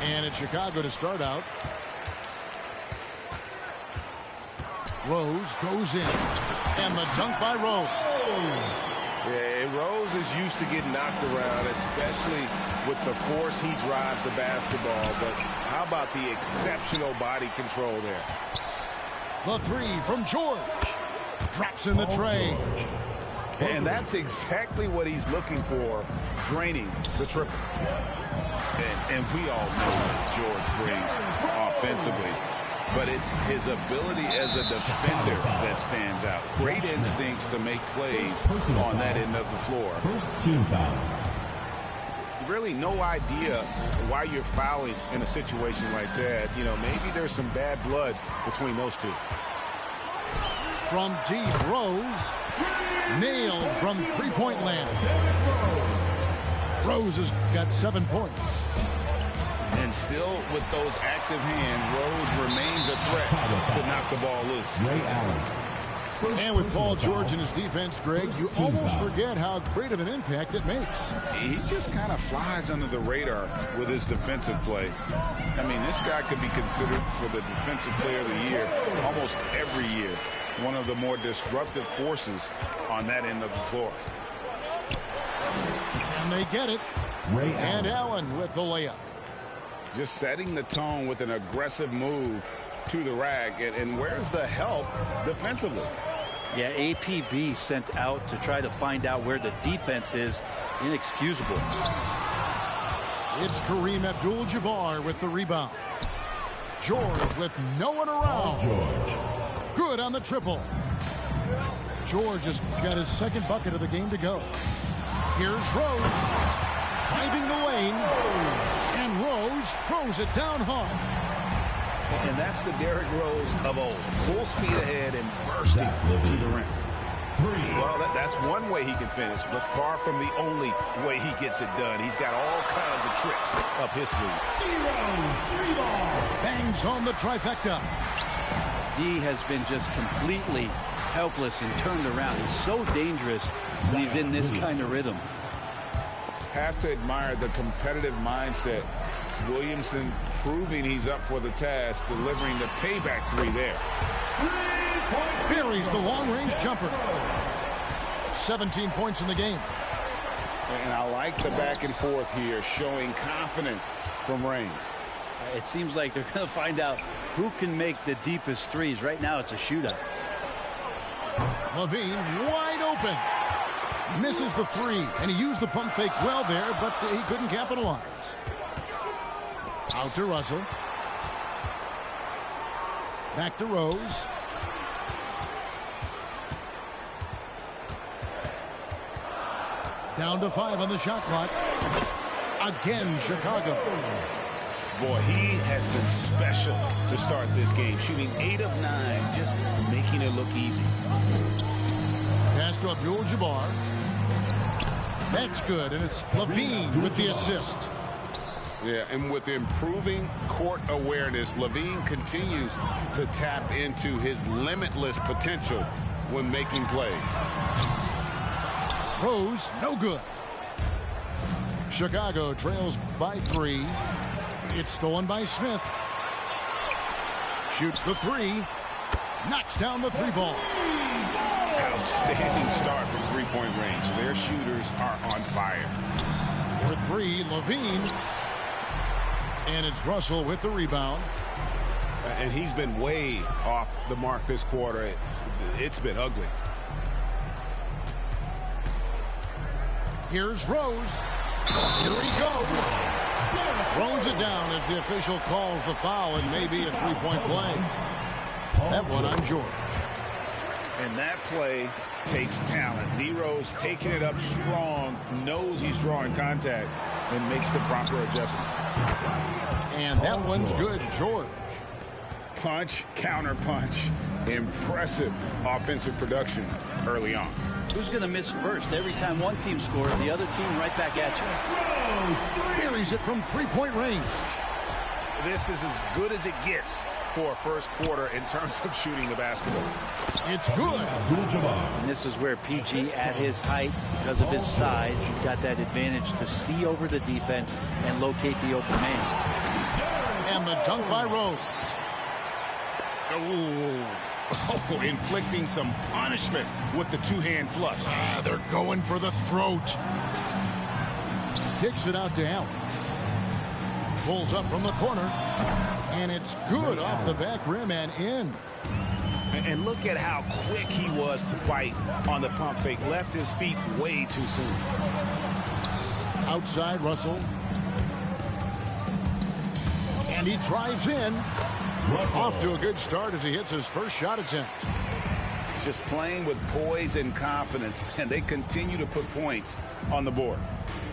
And it's Chicago to start out. Rose goes in. And the dunk by Rose. Yeah, Rose is used to getting knocked around, especially with the force he drives the basketball. But how about the exceptional body control there? The three from George. Drops in the tray. And that's exactly what he's looking for, draining the triple. And we all know what George brings offensively. But it's his ability as a defender that stands out. Great instincts to make plays on that end of the floor. First team foul. Really no idea why you're fouling in a situation like that. You know, maybe there's some bad blood between those two. From deep, Rose. Nailed from three-point land. Rose has got 7 points. And still with those active hands, Rose remains a threat to knock the ball loose. Ray Allen. And with Paul George in his defense, Greg, you almost forget how great of an impact it makes. He just kind of flies under the radar with his defensive play. I mean, this guy could be considered for the Defensive Player of the Year almost every year. One of the more disruptive forces on that end of the floor. And they get it. Ray And Allen with the layup. Just setting the tone with an aggressive move to the rack. And where's the help defensively? Yeah, APB sent out to try to find out where the defense is. Inexcusable. It's Kareem Abdul-Jabbar with the rebound. George with no one around. George. Good on the triple. George has got his second bucket of the game to go. Here's Rose. Driving the lane. And Rose throws it down hard. And that's the Derrick Rose of old. Full speed ahead and bursting to the rim. Well, that's one way he can finish, but far from the only way he gets it done. He's got all kinds of tricks up his sleeve. Bangs home the trifecta. D has been just completely helpless and turned around. He's so dangerous when he's in this kind of rhythm. Have to admire the competitive mindset. Williamson proving he's up for the task, delivering the payback three there. Buries the long-range jumper. 17 points in the game. And I like the back and forth here, showing confidence from range. It seems like they're going to find out who can make the deepest threes. Right now, it's a shootout. Levine wide open. Misses the three, and he used the pump fake well there, but he couldn't capitalize. Out to Russell. Back to Rose. Down to 5 on the shot clock. Again, Chicago. Boy, he has been special to start this game, shooting 8 of 9, just making it look easy. Pass to Abdul-Jabbar. That's good, and it's Levine with the assist. Yeah, and with improving court awareness, Levine continues to tap into his limitless potential when making plays. Rose, no good. Chicago trails by 3. It's stolen by Smith. Shoots the 3. Knocks down the 3 ball. Outstanding start from three-point range. Their shooters are on fire. For 3, Levine. And it's Russell with the rebound. And he's been way off the mark this quarter. It's been ugly. Here's Rose. Here he goes. Throws it down as the official calls the foul. It may be a three-point play. That one on George. And that play takes talent. D. Rose taking it up strong, knows he's drawing contact, and makes the proper adjustment. And that one's good, George. Punch, counter punch. Impressive offensive production early on. Who's going to miss first? Every time one team scores, the other team right back at you. Buries it from three-point range. This is as good as it gets for a first quarter in terms of shooting the basketball. It's good. And this is where PG, at his height, because of his size, he's got that advantage to see over the defense and locate the open man. And the dunk by Rose. Oh, inflicting some punishment with the two-hand flush. They're going for the throat. Kicks it out to Allen. Pulls up from the corner. And it's good off the back rim and in. And look at how quick he was to bite on the pump fake. Left his feet way too soon. Outside Russell. And he drives in. Off to a good start as he hits his first shot attempt. Just playing with poise and confidence, and they continue to put points on the board.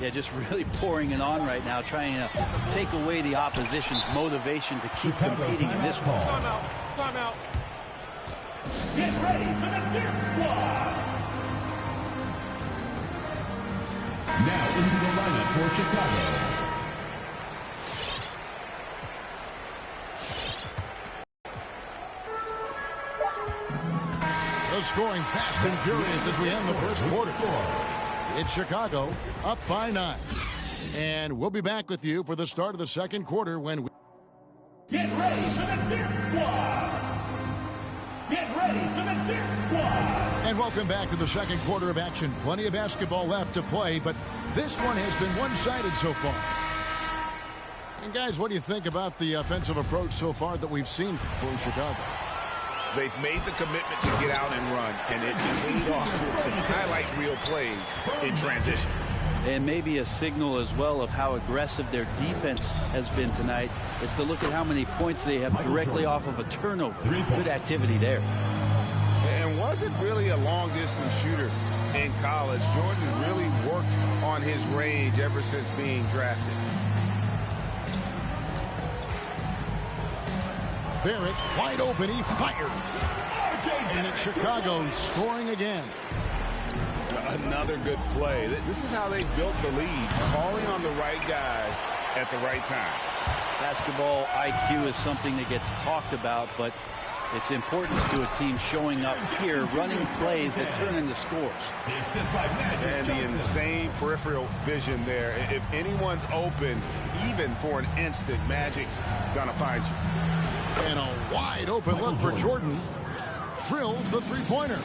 Yeah, just really pouring it on right now, trying to take away the opposition's motivation to keep competing in this ball. Timeout. Get ready for the fifth squad. Now into the lineup for Chicago. The scoring fast and furious as we end the first quarter. It's Chicago up by 9. And we'll be back with you for the start of the second quarter when we... Get ready for the fifth squad. Get ready for the fifth squad. And welcome back to the second quarter of action. Plenty of basketball left to play, but this one has been one-sided so far. And guys, what do you think about the offensive approach so far that we've seen for Chicago? They've made the commitment to get out and run, and it's paid off with some highlight reel plays in transition. And maybe a signal as well of how aggressive their defense has been tonight is to look at how many points they have directly off of a turnover. Good activity there. And wasn't really a long-distance shooter in college. Jordan really worked on his range ever since being drafted. Barrett wide open, he fires. And it's Chicago scoring again. Another good play. This is how they built the lead, calling on the right guys at the right time. Basketball IQ is something that gets talked about, but its importance to a team showing up here, running plays that turn into scores. And the insane peripheral vision there. If anyone's open, even for an instant, Magic's gonna find you. And a wide open look for Jordan. Drills the three-pointer.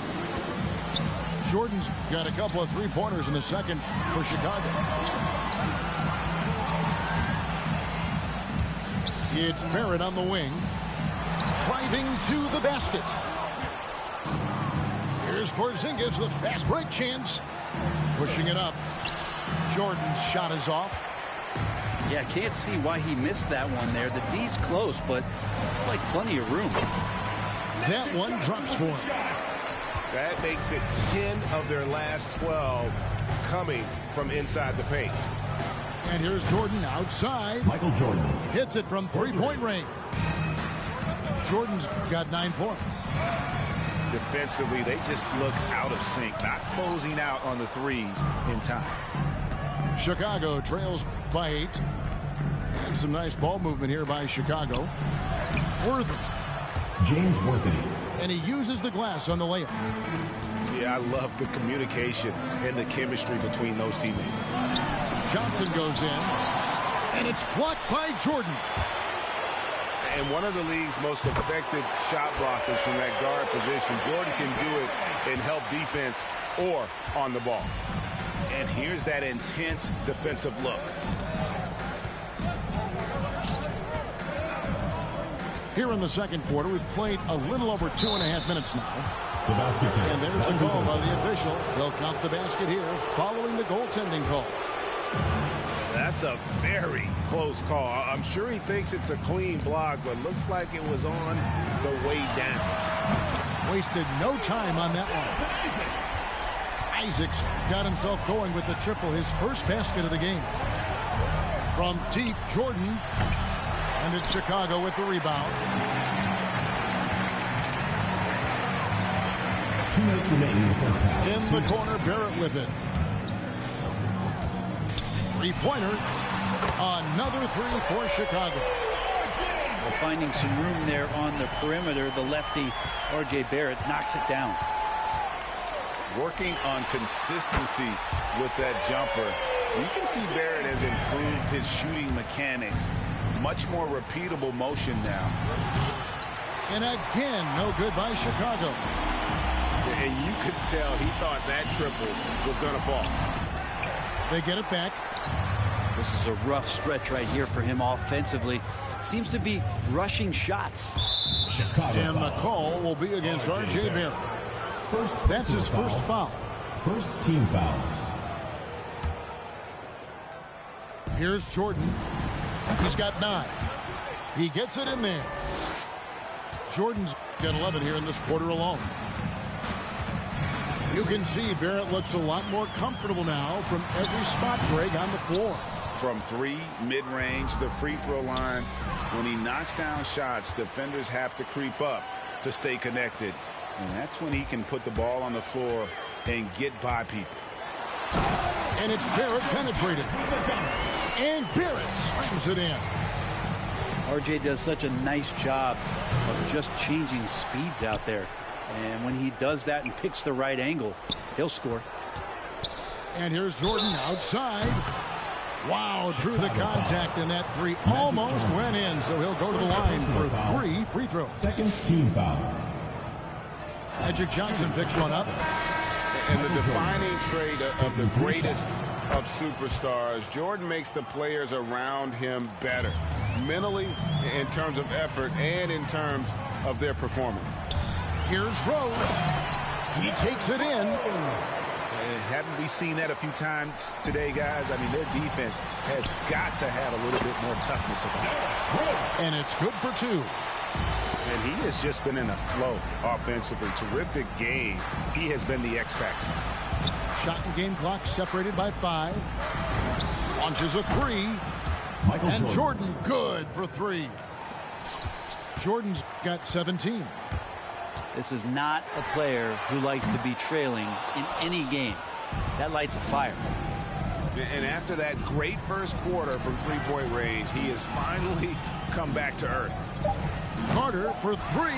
Jordan's got a couple of three-pointers in the second for Chicago. It's Barrett on the wing. Driving to the basket. Here's Porzingis, the fast break chance. Pushing it up. Jordan's shot is off. Yeah, can't see why he missed that one there. The D's close, but like plenty of room. That one drops for him. That makes it 10 of their last 12 coming from inside the paint. And here's Jordan outside. Michael Jordan hits it from three-point range. Jordan's got 9 points. Defensively, they just look out of sync, not closing out on the threes in time. Chicago trails by 8. And some nice ball movement here by Chicago. Worthy. James Worthy. And he uses the glass on the layup. Yeah, I love the communication and the chemistry between those teammates. Johnson goes in. And it's blocked by Jordan. And one of the league's most effective shot blockers from that guard position. Jordan can do it and help defense or on the ball. And here's that intense defensive look. Here in the second quarter, we've played a little over 2.5 minutes now. The basket count. And there's the call by the official. They'll count the basket here following the goaltending call. That's a very close call. I'm sure he thinks it's a clean block, but looks like it was on the way down. Wasted no time on that one. Isaacs got himself going with the triple, his first basket of the game. From deep, Jordan. And it's Chicago with the rebound. 2 minutes remaining in the first half. In the corner, Barrett with it. Three-pointer. Another 3 for Chicago. Well, finding some room there on the perimeter, the lefty, R.J. Barrett, knocks it down. Working on consistency with that jumper. You can see Barrett has improved his shooting mechanics much more repeatable motion now. And again, no good by Chicago. And you could tell he thought that triple was going to fall. They get it back. This is a rough stretch right here for him offensively. Seems to be rushing shots. And the call will be against R.J. Barrett. That's his first foul. First team foul. Here's Jordan. He's got 9. He gets it in there. Jordan's got 11 here in this quarter alone. You can see Barrett looks a lot more comfortable now from every spot, Greg, on the floor. From 3, mid-range, the free throw line. When he knocks down shots, defenders have to creep up to stay connected. And that's when he can put the ball on the floor and get by people. And it's Barrett penetrated. And Barrett slams it in. RJ does such a nice job of just changing speeds out there. And when he does that and picks the right angle, he'll score. And here's Jordan outside. Wow, through the contact, and that 3 almost went in. So he'll go to the line for 3 free throws. Second team foul. Magic Johnson picks one up. And the defining trait of the greatest of superstars, Jordan makes the players around him better. Mentally, in terms of effort, and in terms of their performance. Here's Rose. He takes it in. Haven't we seen that a few times today, guys? I mean, their defense has got to have a little bit more toughness about it. And it's good for 2. And he has just been in a flow offensively. Terrific game. He has been the X factor. Shot and game clock separated by 5. Launches a 3. And Jordan good for 3. Jordan's got 17. This is not a player who likes to be trailing in any game. That lights a fire. And after that great first quarter from three-point range, he has finally come back to earth. Carter for 3.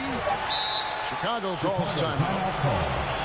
Chicago calls timeout.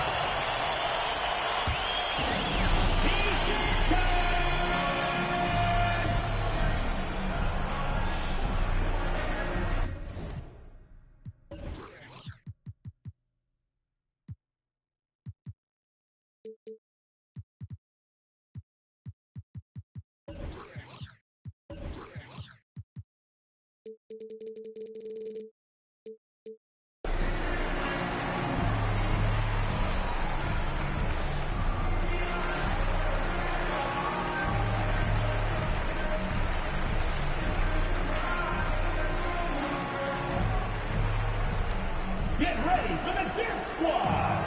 Get ready for the Dip Squad.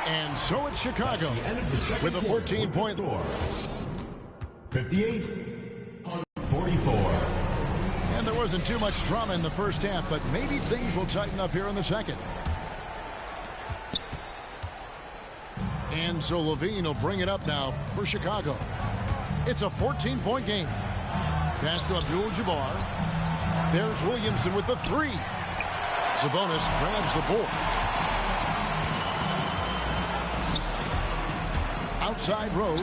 And so it's Chicago with a 14-point lead. 58-44. And there wasn't too much drama in the first half, but maybe things will tighten up here in the second. And so Levine will bring it up now for Chicago. It's a 14-point game. Pass to Abdul-Jabbar. There's Williamson with the 3. Sabonis grabs the board. Outside Rose.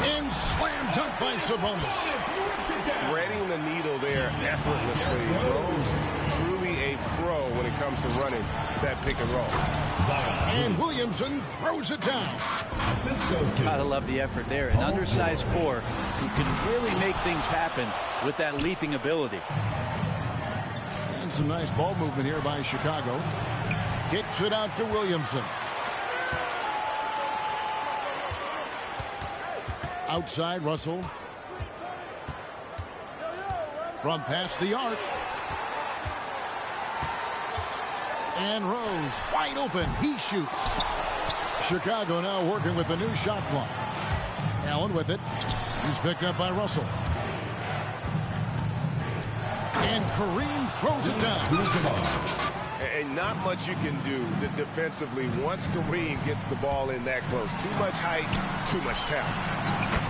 And slam dunk by Sabonis. Threading the needle there effortlessly. Rose truly a pro when it comes to running that pick and roll. And Williamson throws it down. Gotta love the effort there. An undersized 4 who can really make things happen with that leaping ability. And some nice ball movement here by Chicago. Kicks it out to Williamson. Outside Russell. From past the arc. And Rose wide open. He shoots. Chicago now working with a new shot clock. Allen with it. He's picked up by Russell. And Kareem throws it down. And not much you can do defensively once Kareem gets the ball in that close. Too much height, too much talent.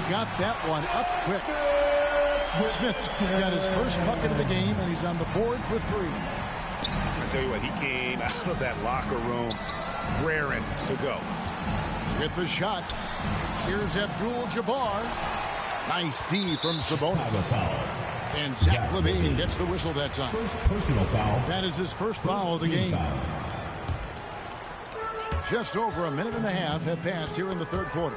Got that one up quick. Smith's got his first bucket of the game, and he's on the board for 3. tell you what, he came out of that locker room raring to go. With the shot, here's Abdul-Jabbar. Nice D from Sabonis. And Zach LaVine gets the whistle that time. First personal foul. That is his first foul of the game. Just over a minute and a half have passed here in the third quarter.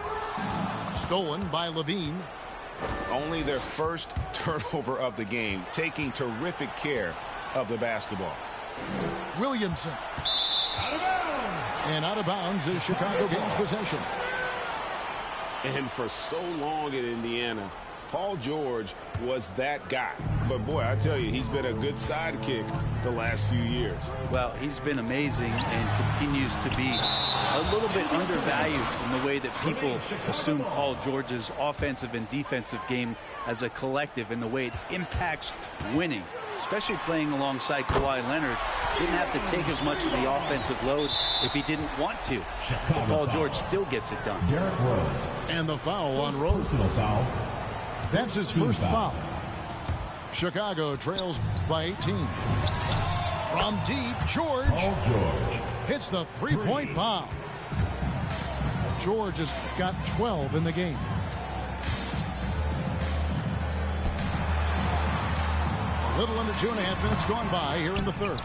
Stolen by LaVine. Only their first turnover of the game, taking terrific care of the basketball. Williamson. Out of bounds. And out of bounds is Chicago gains possession. And for so long in Indiana, Paul George was that guy. But, boy, I tell you, he's been a good sidekick the last few years. Well, he's been amazing and continues to be a little bit undervalued in the way that people assume Paul George's offensive and defensive game as a collective and the way it impacts winning, especially playing alongside Kawhi Leonard. Didn't have to take as much of the offensive load if he didn't want to. But Paul George still gets it done. Derrick Rose. And the foul on Rose. Personal foul. That's his first foul. Chicago trails by 18. From deep, George hits the three-point bomb. George has got 12 in the game. A little under 2.5 minutes gone by here in the third.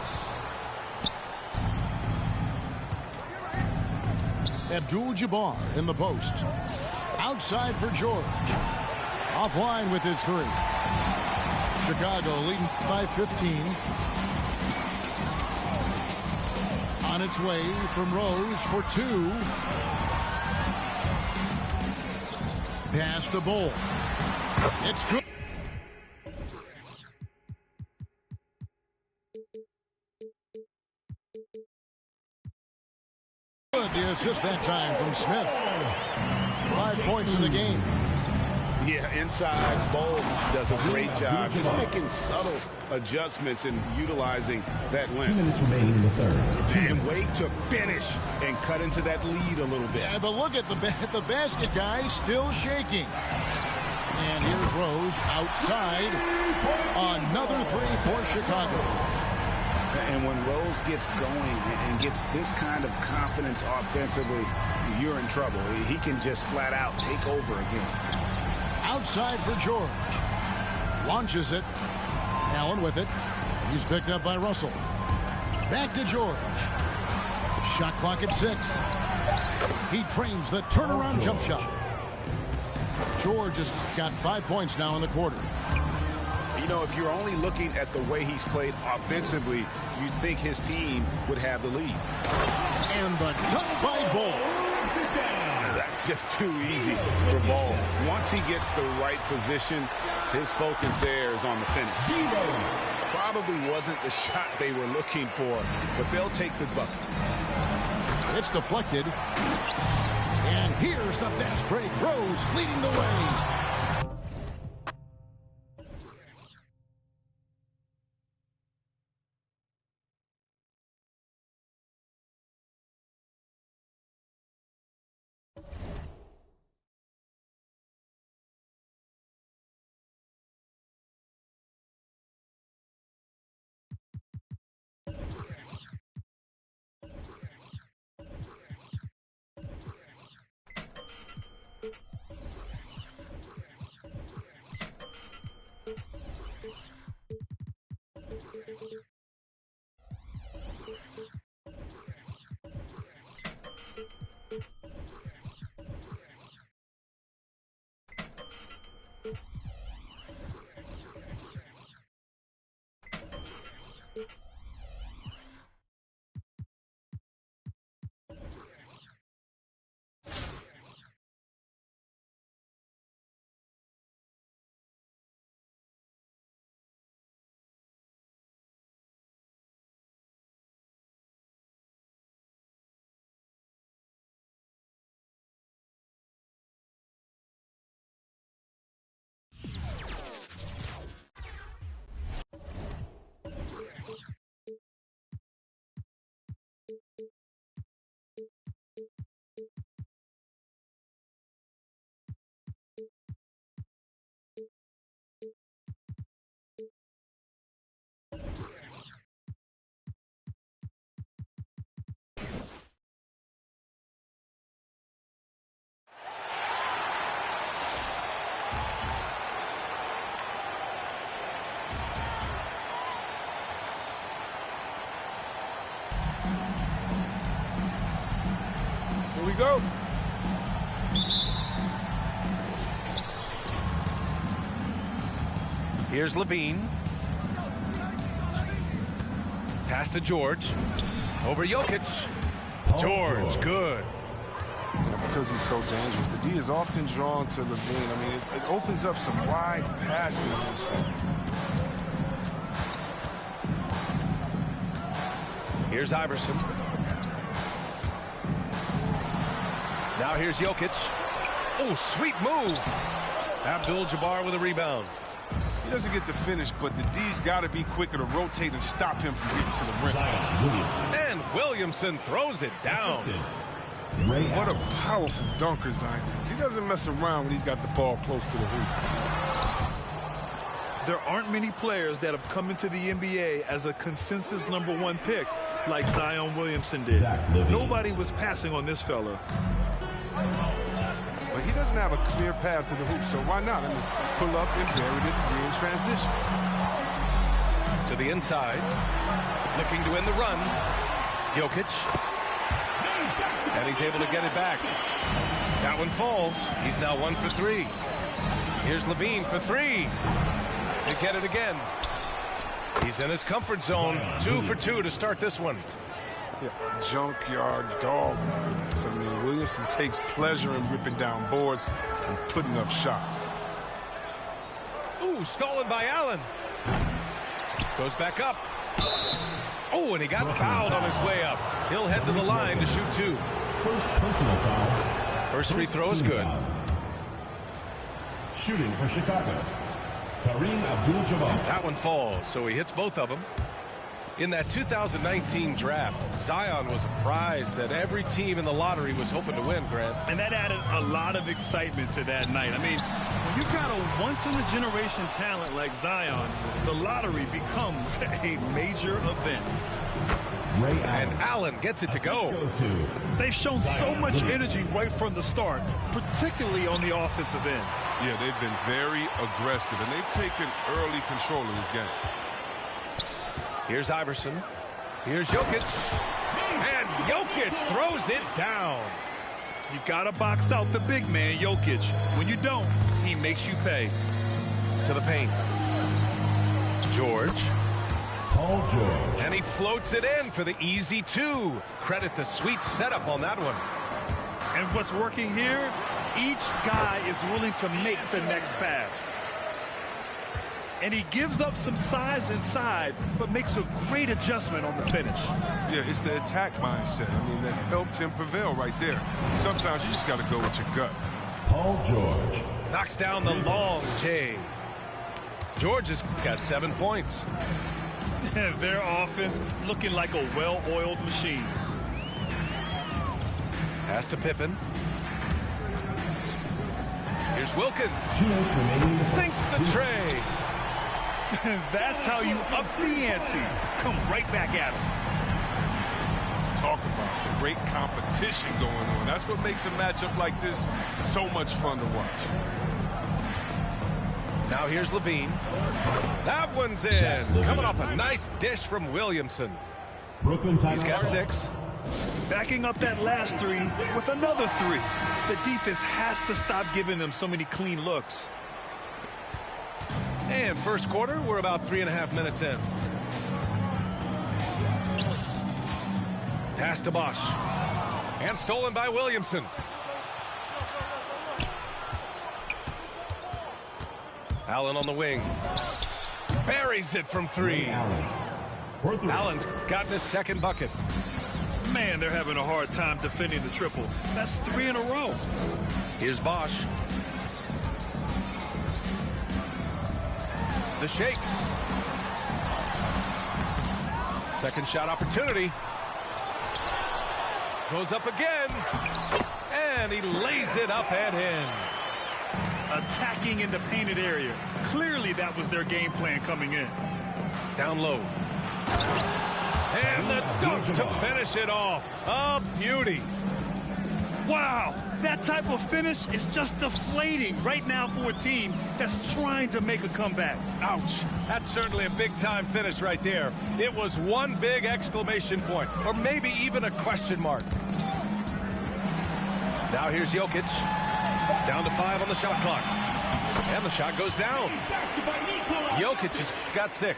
Abdul-Jabbar in the post. Outside for George. Offline with his three. Chicago leading by 15. On its way from Rose for two. Pass to Bull. It's good. The assist that time from Smith. 5 points in the game. Yeah, inside, Bull does a great job just making subtle adjustments and utilizing that 2 length. minutes remaining in the third. And wait to finish and cut into that lead a little bit. Yeah, but look at the basket guy still shaking. And here's Rose outside. Another three for Chicago. And when Rose gets going and gets this kind of confidence offensively, you're in trouble. He can just flat out take over again. Outside for George. Launches it. Allen with it. He's picked up by Russell. Back to George. Shot clock at 6. He trains the turnaround jump shot. George has got 5 points now in the quarter. You know, if you're only looking at the way he's played offensively, you'd think his team would have the lead. And the dunk by Bull. That's just too easy for Ball. Once he gets the right position, his focus there is on the finish. Probably wasn't the shot they were looking for, but they'll take the bucket. It's deflected. And here's the fast break. Rose leading the way. Here we go. Here's Levine. Pass to George. Over Jokic. George, good. Because he's so dangerous, the D is often drawn to Levine. I mean, it opens up some wide passing lanes for him. Here's Iverson. Now here's Jokic. Oh, sweet move. Abdul-Jabbar with a rebound. He doesn't get the finish, but the D's got to be quicker to rotate and stop him from getting to the rim. And Williamson throws it down. What a powerful dunker Zion is. He doesn't mess around when he's got the ball close to the hoop. There aren't many players that have come into the NBA as a consensus #1 pick like Zion Williamson did. Nobody was passing on this fella. But he doesn't have a clear path to the hoop, so why not? I mean, pull up and bury it free in transition. To the inside. Looking to win the run. Jokic. And he's able to get it back. That one falls. He's now 1 for 3. Here's Levine for 3. They get it again. He's in his comfort zone. 2 for 2 to start this one. Yeah, junkyard dog. I mean, Williamson takes pleasure in ripping down boards and putting up shots. Ooh, stolen by Allen. Goes back up. Oh, and he got fouled on his way up. He'll head to the line to shoot 2. First personal foul. First free throw is good. Shooting for Chicago, Kareem Abdul-Jabbar. That one falls, so he hits both of them. In that 2019 draft, Zion was a prize that every team in the lottery was hoping to win, Grant. And that added a lot of excitement to that night. I mean, when you've got a once-in-a-generation talent like Zion, the lottery becomes a major event. And Allen gets it to go. They've shown so much energy right from the start, particularly on the offensive end. Yeah, they've been very aggressive, and they've taken early control of this game. Here's Iverson. Here's Jokic. And Jokic throws it down. You got to box out the big man, Jokic. When you don't, he makes you pay. To the paint. George. Paul George. And he floats it in for the easy 2. Credit the sweet setup on that one. And what's working here, each guy is willing to make the next pass. And he gives up some size inside, but makes a great adjustment on the finish. Yeah, it's the attack mindset. I mean, that helped him prevail right there. Sometimes you just got to go with your gut. Paul George. Knocks down the long J. George has got 7 points. Their offense looking like a well-oiled machine. Pass to Pippen. Here's Wilkins. 2 minutes remaining. Sinks the tray. That's how you up the ante. Come right back at him. Let's talk about the great competition going on. That's what makes a matchup like this so much fun to watch. Now here's Levine. That one's in. Coming off a nice dish from Williamson. Brooklyn timeout. He's got 6. Backing up that last 3 with another 3. The defense has to stop giving them so many clean looks. And first quarter, we're about 3.5 minutes in. Pass to Bosch. And stolen by Williamson. Allen on the wing. Buries it from 3. Allen's gotten his second bucket. Man, they're having a hard time defending the triple. That's 3 in a row. Here's Bosch. The shake. Second shot opportunity. Goes up again. And he lays it up and in. Attacking in the painted area. Clearly that was their game plan coming in. Down low. And the dunk to finish it off. A beauty. Wow, that type of finish is just deflating right now for a team that's trying to make a comeback. Ouch. That's certainly a big-time finish right there. It was one big exclamation point, or maybe even a question mark. Now here's Jokic. Down to 5 on the shot clock. And the shot goes down. Jokic has got 6.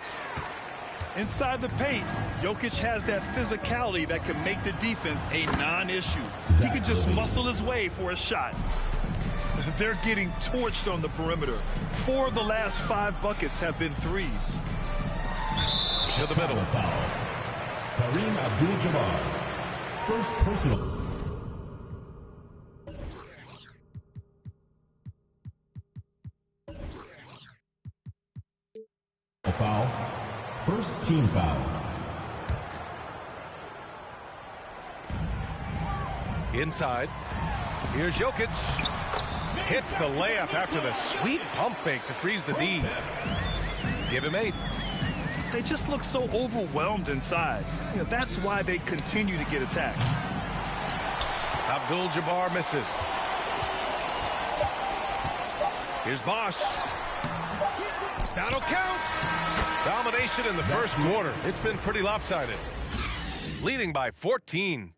Inside the paint, Jokic has that physicality that can make the defense a non-issue. He can just muscle his way for a shot. They're getting torched on the perimeter. 4 of the last 5 buckets have been threes. To the middle. Foul. Kareem Abdul-Jabbar. First personal. Foul. First team foul. Inside. Here's Jokic. Hits the layup after the sweet pump fake to freeze the D. Give him 8. They just look so overwhelmed inside. You know, that's why they continue to get attacked. Abdul-Jabbar misses. Here's Bosch. That'll count. Domination in the first quarter. It's been pretty lopsided. Leading by 14.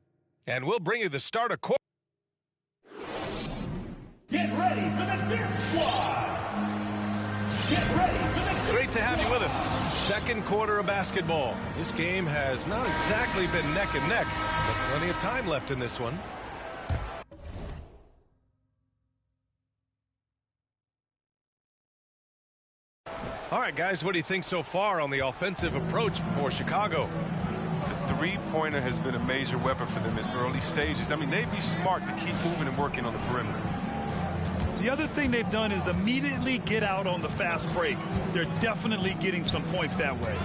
And we'll bring you the start of quarter. Get ready for the Dip Squad. Get ready for the Great to have you with us. Second quarter of basketball. This game has not exactly been neck and neck, but plenty of time left in this one. All right, guys, what do you think so far on the offensive approach for Chicago? The three-pointer has been a major weapon for them in early stages. I mean, they'd be smart to keep moving and working on the perimeter. The other thing they've done is immediately get out on the fast break. They're definitely getting some points that way.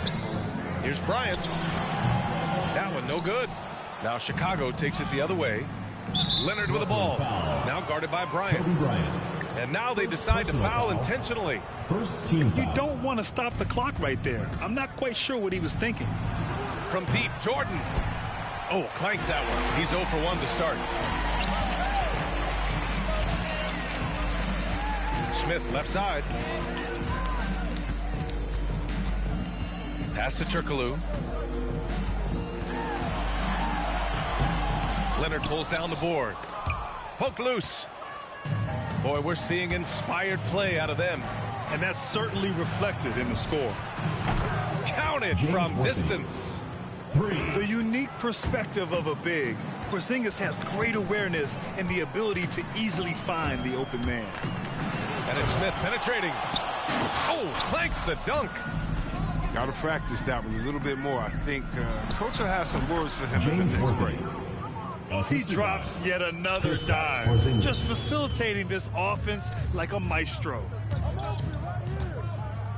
Here's Bryant. That one no good. Now Chicago takes it the other way. Leonard with the ball. Now guarded by Bryant. And now they decide to foul intentionally. First team foul. You don't want to stop the clock right there. I'm not quite sure what he was thinking. From deep, Jordan. Oh, clanks that one. He's 0 for 1 to start. Smith, left side. Pass to Turkoglu. Leonard pulls down the board. Poke loose. Boy, we're seeing inspired play out of them. And that's certainly reflected in the score. Counted from distance. The unique perspective of a big. Porzingis has great awareness and the ability to easily find the open man. And it's Smith penetrating. Oh, clanks the dunk. Got to practice that one a little bit more. I think Coach will have some words for him in the next break. He drops yet another dime, just facilitating this offense like a maestro.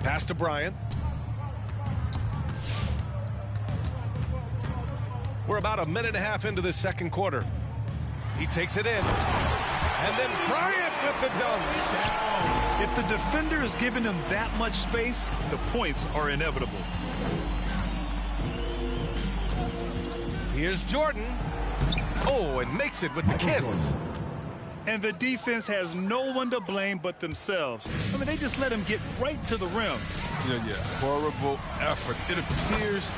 Pass to Bryant. We're about a minute and a half into this second quarter. He takes it in. And then Bryant with the dunk. If the defender is giving him that much space, the points are inevitable. Here's Jordan. Oh, and makes it with the kiss. And the defense has no one to blame but themselves. I mean, they just let him get right to the rim. Yeah. Horrible effort. It appears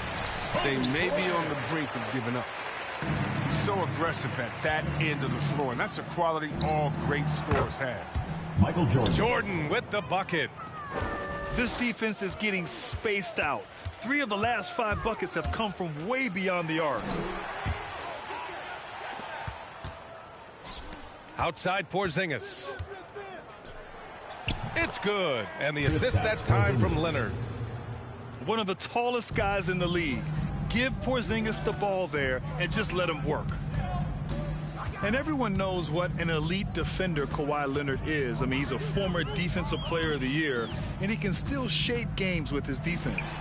they may be on the brink of giving up. He's so aggressive at that end of the floor, and that's a quality all great scorers have. Michael Jordan. Jordan with the bucket. This defense is getting spaced out. 3 of the last 5 buckets have come from way beyond the arc. Outside Porzingis. It's good. And the assist that time from Leonard. One of the tallest guys in the league. Give Porzingis the ball there and just let him work. And everyone knows what an elite defender Kawhi Leonard is. I mean, he's a former Defensive Player of the Year, and he can still shape games with his defense.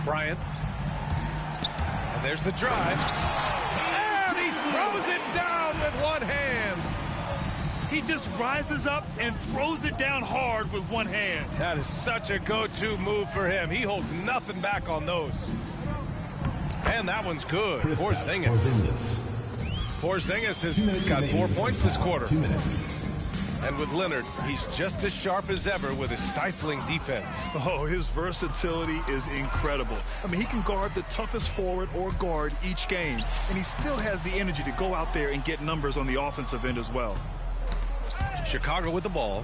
Bryant. And there's the drive. And he throws it down with one hand. He just rises up and throws it down hard with one hand. That is such a go-to move for him. He holds nothing back on those. And that one's good. Porzingis has got 4 points this quarter. 2 minutes. And with Leonard, he's just as sharp as ever with his stifling defense. Oh, his versatility is incredible. I mean, he can guard the toughest forward or guard each game, and he still has the energy to go out there and get numbers on the offensive end as well. Chicago with the ball.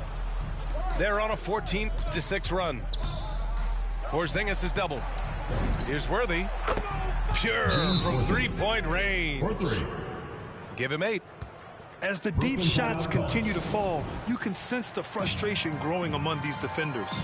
They're on a 14-6 run. Porzingis is double. Here's Worthy. Pure from three-point range. Give him 8. As the deep shots continue to fall, you can sense the frustration growing among these defenders.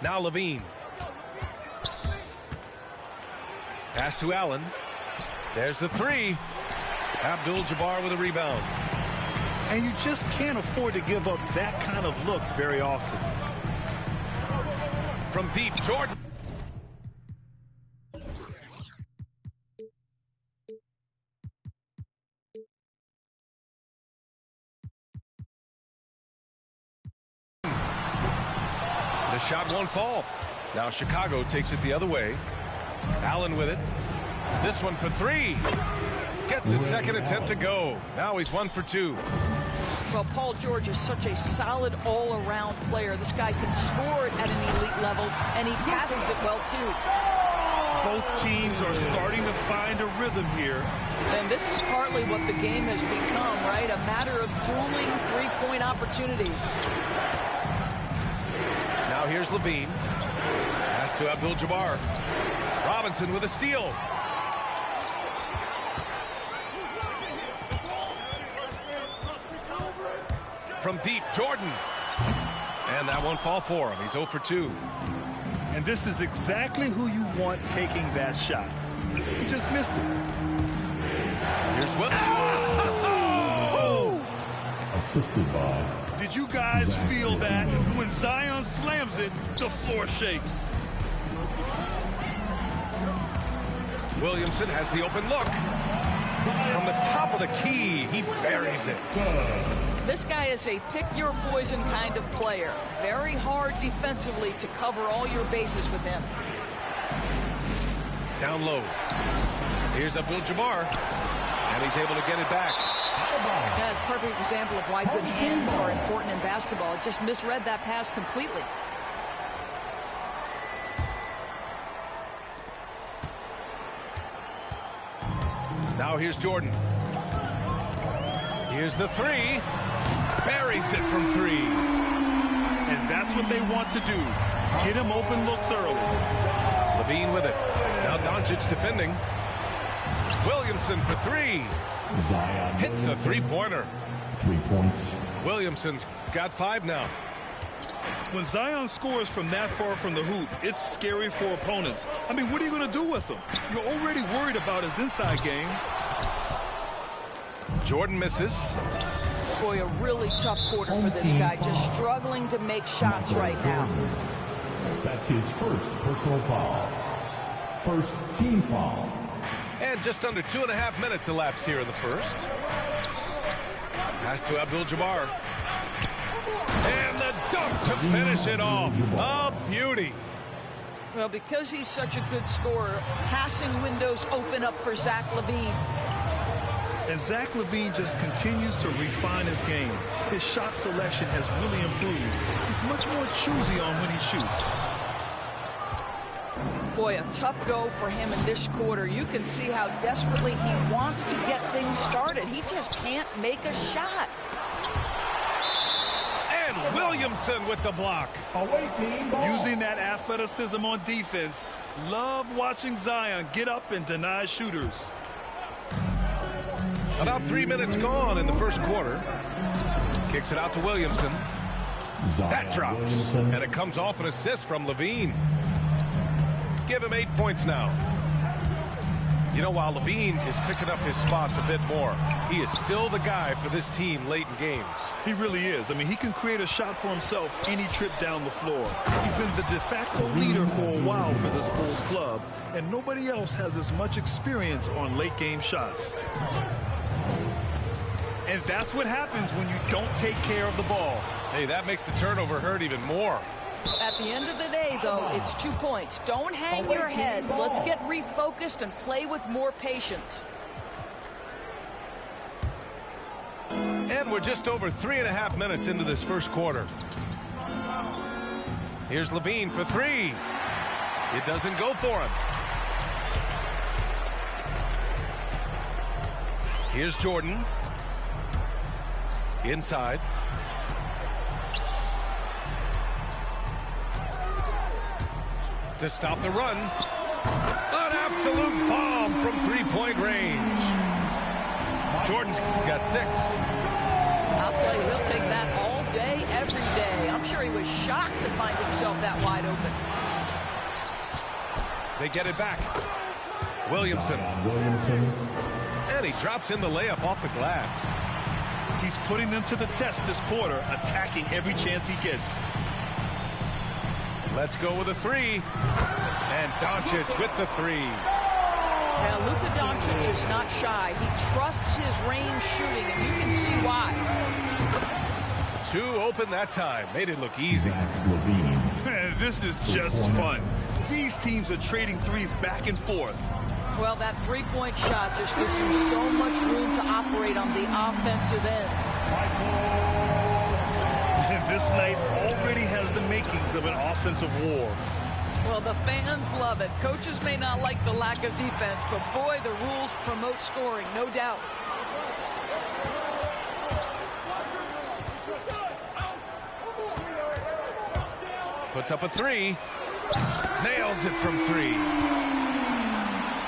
Now Levine. Pass to Allen. There's the 3. Abdul-Jabbar with a rebound. And you just can't afford to give up that kind of look very often. From deep, Jordan. The shot won't fall. Now Chicago takes it the other way. Allen with it. This one for 3. Gets his second attempt to go. Now he's 1 for 2. Well, Paul George is such a solid all-around player. This guy can score at an elite level, and he passes it well, too. Both teams are starting to find a rhythm here. And this is partly what the game has become, right? A matter of dueling three-point opportunities. Now here's Levine. Pass to Abdul-Jabbar. Robinson with a steal. From deep, Jordan. And that won't fall for him. He's 0 for 2. And this is exactly who you want taking that shot. He just missed it. Here's Will. Assisted by. Did you guys feel that? When Zion slams it, the floor shakes. Williamson has the open look. From the top of the key, he buries it. This guy is a pick-your-poison kind of player. Very hard defensively to cover all your bases with him. Down low. Here's Abdul-Jabbar. And he's able to get it back. That's a perfect example of why good hands are important in basketball. It just misread that pass completely. Now here's Jordan. Here's the 3. Buries it from 3. And that's what they want to do. Get him open looks early. Levine with it. Now Doncic defending. Williamson for 3. Zion Hits a three-pointer. 3 points. Williamson's got 5 now. When Zion scores from that far from the hoop, it's scary for opponents. I mean, what are you going to do with him? You're already worried about his inside game. Jordan misses. Boy, a really tough quarter for this guy. Just struggling to make shots right now. That's his first personal foul. First team foul. And just under 2.5 minutes elapsed here in the first. Pass to Abdul-Jabbar. And the dunk to finish it off. A beauty. Well, because he's such a good scorer, passing windows open up for Zach LaVine. And Zach LaVine just continues to refine his game. His shot selection has really improved. He's much more choosy on when he shoots. Boy, a tough go for him in this quarter. You can see how desperately he wants to get things started. He just can't make a shot. And Williamson with the block. Using that athleticism on defense. Love watching Zion get up and deny shooters. About 3 minutes gone in the first quarter. Kicks it out to Williamson. That drops. And it comes off an assist from LaVine. Give him 8 points now. You know, while LaVine is picking up his spots a bit more, he is still the guy for this team late in games. He really is. I mean, he can create a shot for himself any trip down the floor. He's been the de facto leader for a while for this Bulls club, and nobody else has as much experience on late game shots. And that's what happens when you don't take care of the ball. Hey, that makes the turnover hurt even more. At the end of the day, though, it's 2 points. Don't hang your heads. Let's get refocused and play with more patience. And we're just over 3.5 minutes into this first quarter. Here's LaVine for three. It doesn't go for him. Here's Jordan. Inside. To stop the run. An absolute bomb from three-point range. Jordan's got 6. I'll tell you, he'll take that all day, every day. I'm sure he was shocked to find himself that wide open. They get it back. Williamson. And he drops in the layup off the glass. He's putting them to the test this quarter, attacking every chance he gets. Let's go with a 3. And Doncic with the 3. Now, Luka Doncic is not shy. He trusts his range shooting, and you can see why. 2 open that time. Made it look easy. Man, this is just fun. These teams are trading threes back and forth. Well, that three-point shot just gives you so much room to operate on the offensive end. And this night already has the makings of an offensive war. Well, the fans love it. Coaches may not like the lack of defense, but boy, the rules promote scoring, no doubt. Puts up a 3. Nails it from 3.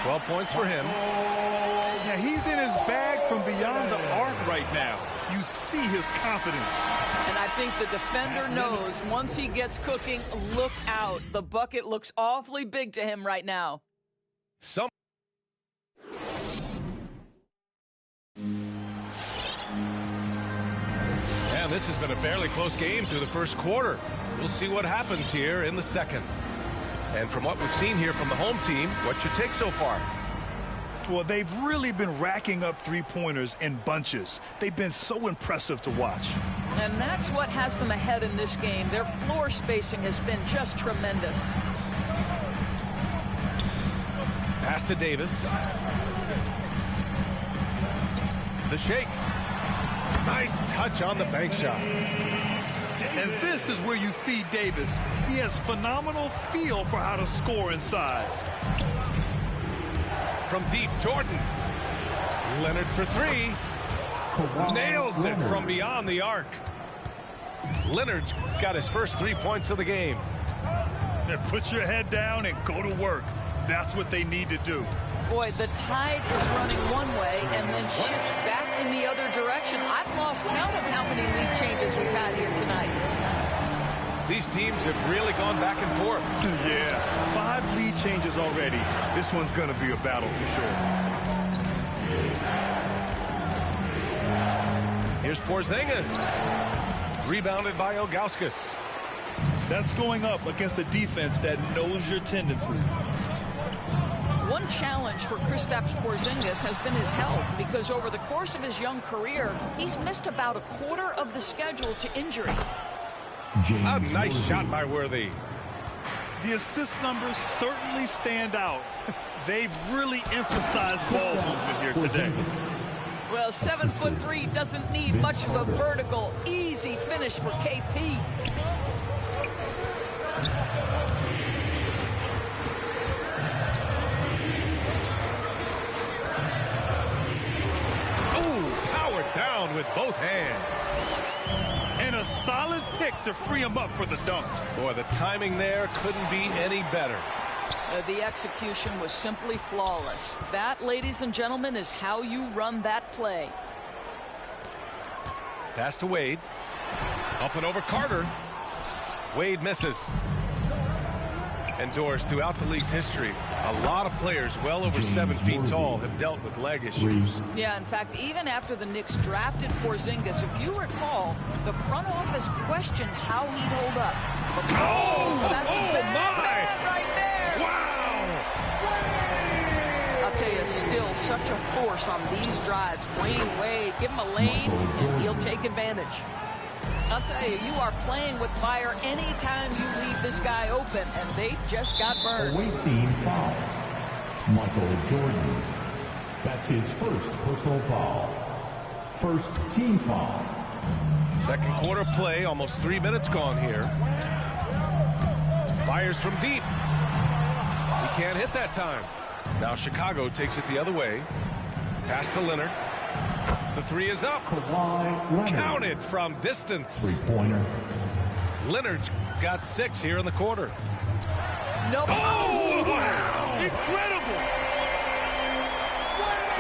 12 points for him. Yeah, he's in his bag from beyond the arc right now. You see his confidence. And I think the defender knows once he gets cooking, look out. The bucket looks awfully big to him right now. And this has been a fairly close game through the first quarter. We'll see what happens here in the second. And from what we've seen here from the home team, what's your take so far? Well, they've really been racking up three-pointers in bunches. They've been so impressive to watch. And that's what has them ahead in this game. Their floor spacing has been just tremendous. Pass to Davis. The shake. Nice touch on the bank shot. And this is where you feed Davis. He has phenomenal feel for how to score inside. From deep, Jordan. Leonard for 3. Nails it from beyond the arc. Leonard's got his first 3 points of the game. And put your head down and go to work. That's what they need to do. Boy, the tide is running one way and then shifts back in the other direction. I've lost count of how many lead changes we've had here tonight. These teams have really gone back and forth. Yeah, 5 lead changes already. This one's going to be a battle for sure. Here's Porzingis. Rebounded by Ilgauskas. That's going up against a defense that knows your tendencies. One challenge for Kristaps Porzingis has been his health, because over the course of his young career, he's missed about a quarter of the schedule to injury. A nice shot by Worthy. The assist numbers certainly stand out. They've really emphasized ball movement here today. Well, 7'3" doesn't need much of a vertical, easy finish for KP. Down with both hands. And a solid pick to free him up for the dunk. Boy, the timing there couldn't be any better. The execution was simply flawless. That, ladies and gentlemen, is how you run that play. Pass to Wade. Up and over Carter. Wade misses. And Doris, throughout the league's history, a lot of players well over 7 feet tall have dealt with leg issues. Yeah, in fact, even after the Knicks drafted Porzingis, if you recall, the front office questioned how he'd hold up. That's a bad right there. Wow! I'll tell you, still such a force on these drives. Dwyane Wade, give him a lane, and he'll take advantage. I'll tell you, you are playing with fire anytime you leave this guy open, and they just got burned. Away team foul. Michael Jordan. That's his first personal foul. First team foul. Second quarter play, almost 3 minutes gone here. Fires from deep. He can't hit that time. Now Chicago takes it the other way. Pass to Leonard. The three is up. Counted from distance. Three-pointer. Leonard's got 6 here in the quarter. Nope. Oh, wow! Incredible!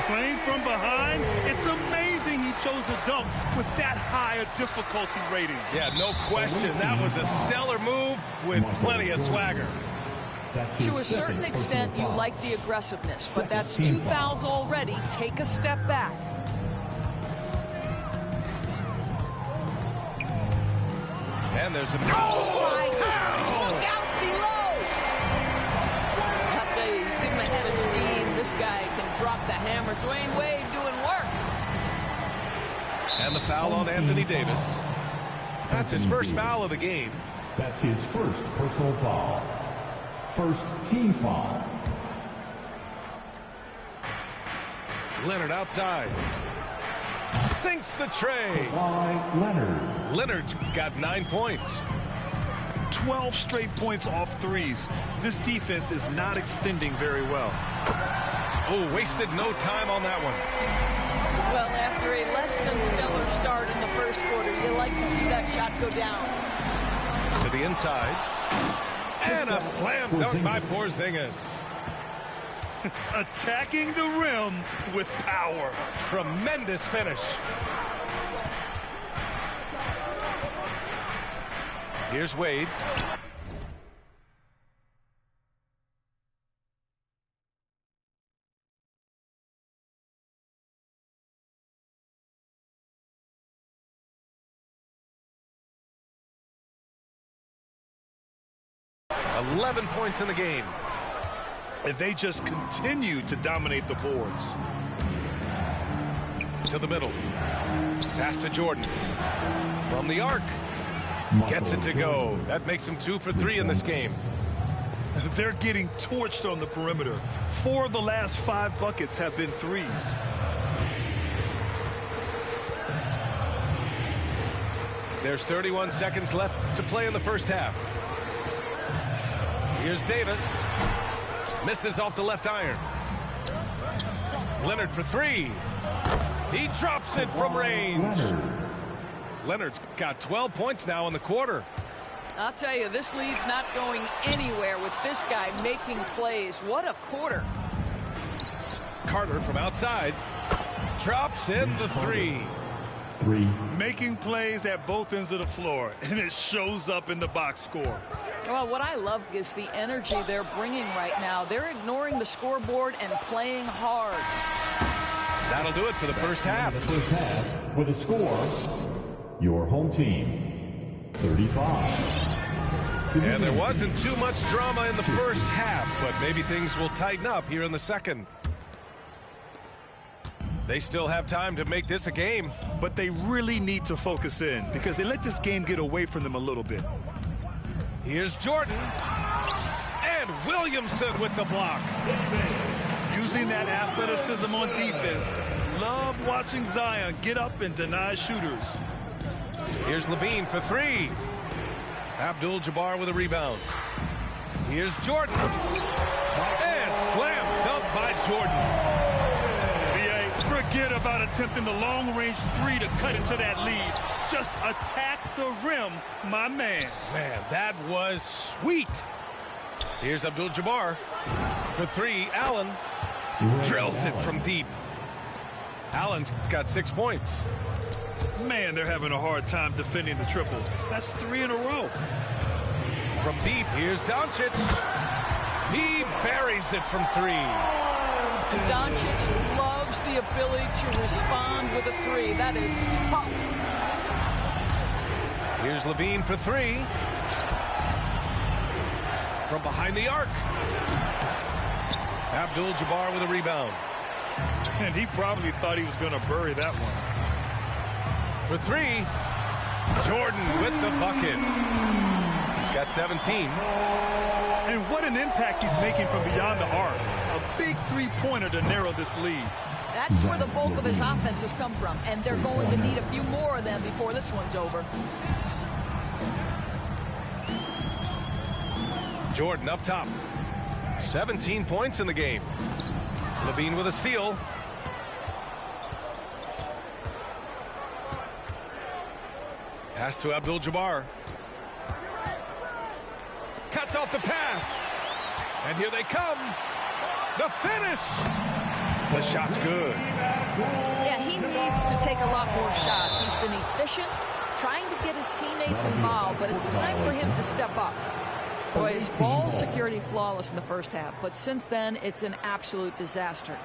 Playing from behind, it's amazing he chose a dunk with that high a difficulty rating. Yeah, no question. That was a stellar move with plenty of swagger. To a certain extent, you like the aggressiveness, but that's 2 fouls already. Take a step back. And there's a... Oh, my God! Look out below! I'll tell you, give him a head of steam. This guy can drop the hammer. Dwyane Wade doing work. And the foul on Anthony Davis. That's his first foul of the game. That's his first personal foul. First team foul. Leonard outside. Sinks the tray. Leonard. Leonard's got 9 points. 12 straight points off threes. This defense is not extending very well. Oh, wasted no time on that one. Well, after a less than stellar start in the first quarter, you like to see that shot go down. To the inside. And a slam dunk by Porzingis. Attacking the rim with power. Tremendous finish. Here's Wade. $11 points in the game. And they just continue to dominate the boards. To the middle. Pass to Jordan. From the arc. Gets it to go. That makes him 2 for 3 in this game. They're getting torched on the perimeter. 4 of the last 5 buckets have been threes. There's 31 seconds left to play in the first half. Here's Davis. Misses off the left iron. Leonard for 3. He drops it from range. Leonard's got 12 points now in the quarter. I'll tell you, this lead's not going anywhere with this guy making plays. What a quarter. Carter from outside. Drops in the 3. Making plays at both ends of the floor, and it shows up in the box score. Well, what I love is the energy they're bringing right now. They're ignoring the scoreboard and playing hard. That'll do it for the first half. With a score, your home team, 35. And there wasn't too much drama in the first half, but maybe things will tighten up here in the second. They still have time to make this a game. But they really need to focus in because they let this game get away from them a little bit. Here's Jordan. And Williamson with the block. Using that athleticism on defense. Love watching Zion get up and deny shooters. Here's Levine for three. Abdul-Jabbar with a rebound. Here's Jordan. And slam dunk by Jordan. Forget about attempting the long-range three to cut into that lead. Just attack the rim, my man. Man, that was sweet. Here's Abdul-Jabbar. For three, Allen drills it from deep. Allen's got 6 points. Man, they're having a hard time defending the triple. That's 3 in a row. From deep, here's Doncic. He buries it from three. Doncic loves the ability to respond with a three. That is tough. Here's Levine for three. From behind the arc. Abdul-Jabbar with a rebound. And he probably thought he was going to bury that one. For three, Jordan with the bucket. He's got 17. And what an impact he's making from beyond the arc. A big three-pointer to narrow this lead. That's where the bulk of his offense has come from, and they're going to need a few more of them before this one's over. Jordan up top. 17 points in the game. Levine with a steal. Pass to Abdul-Jabbar. Cuts off the pass. And here they come. The finish. The shot's good. Yeah, he needs to take a lot more shots. He's been efficient, trying to get his teammates involved, but it's time for him to step up. Boy, his ball security flawless in the first half, but since then, it's an absolute disaster.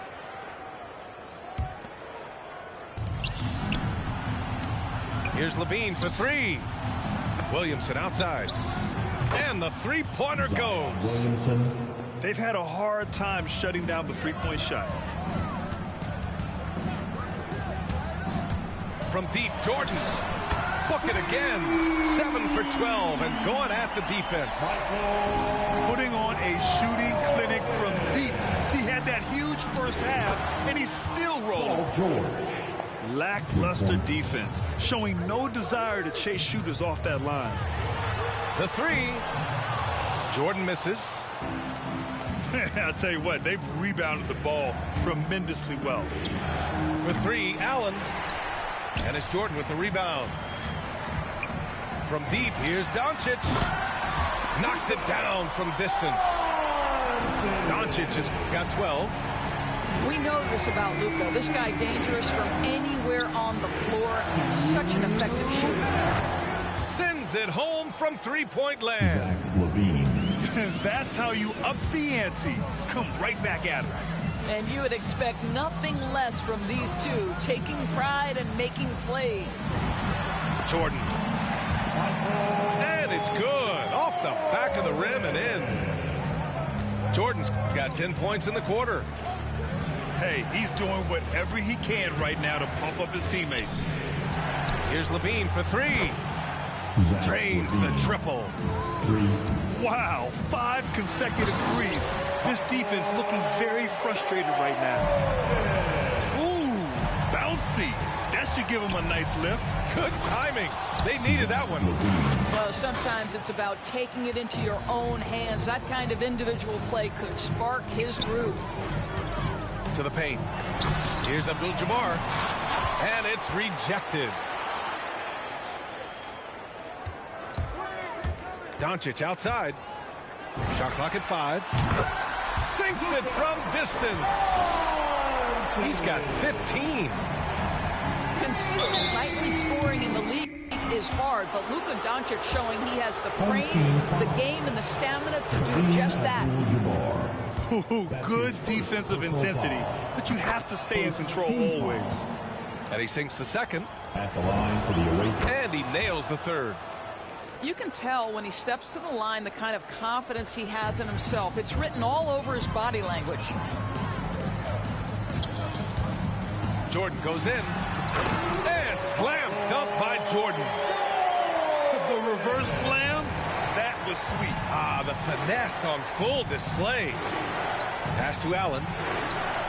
Here's Levine for three. Williamson outside. And the three-pointer goes. Williamson. They've had a hard time shutting down the three-point shot. From deep, Jordan. Bucket again. 7 for 12 and going at the defense. Putting on a shooting clinic from deep. He had that huge first half, and he's still rolling. George. Lackluster defense, showing no desire to chase shooters off that line. The three. Jordan misses. I'll tell you what, they've rebounded the ball tremendously well. For three, Allen. And it's Jordan with the rebound. From deep, here's Doncic. Knocks it down from distance. Doncic has got 12. We know this about Luka. This guy dangerous from anywhere on the floor. He's such an effective shooter. Sends it home from three-point land. Zach Levine. That's how you up the ante. Come right back at him. And you would expect nothing less from these two, taking pride and making plays. Jordan. And it's good. Off the back of the rim and in. Jordan's got 10 points in the quarter. Hey, he's doing whatever he can right now to pump up his teammates. Here's Levine for three. Zach Drains Levine. the triple. 3. Wow, 5 consecutive threes. This defense looking very frustrated right now. Ooh, bouncy. That should give him a nice lift. Good timing. They needed that one. Well, sometimes it's about taking it into your own hands. That kind of individual play could spark his groove. To the paint. Here's Abdul-Jabbar. And it's rejected. Doncic outside. Shot clock at 5. Sinks it from distance. He's got 15. Consistent nightly scoring in the league is hard, but Luka Doncic showing he has the frame, the game, and the stamina to do just that. Ooh, good defensive intensity, but you have to stay in control always. And he sinks the second. At the line for the away. And he nails the third. You can tell when he steps to the line the kind of confidence he has in himself. It's written all over his body language. Jordan goes in and slam dunk by Jordan. The reverse slam, that was sweet. Ah, the finesse on full display. Pass to Allen.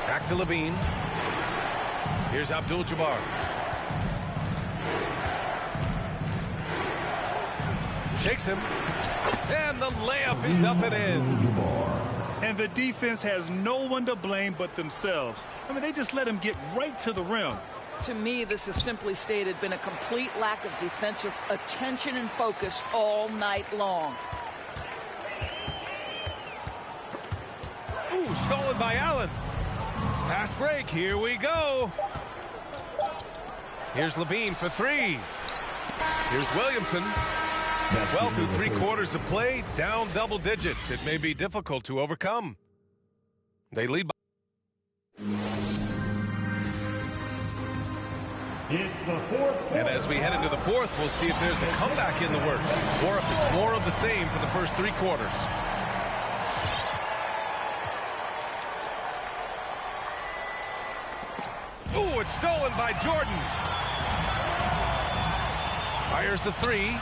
Back to Levine. Here's Abdul-Jabbar. Shakes him. And the layup is up and in. And the defense has no one to blame but themselves. I mean, they just let him get right to the rim. To me, this has simply stated been a complete lack of defensive attention and focus all night long. Ooh, stolen by Allen. Fast break. Here we go. Here's Levine for three. Here's Williamson. Well, through 3/4 of play, down double digits. It may be difficult to overcome. They lead by. It's the fourth. And as we head into the fourth, we'll see if there's a comeback in the works, or if it's more of the same for the first 3 quarters. Ooh, it's stolen by Jordan. Fires the three.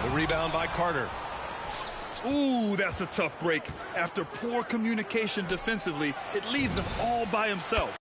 The rebound by Carter. Ooh, that's a tough break. After poor communication defensively, it leaves him all by himself.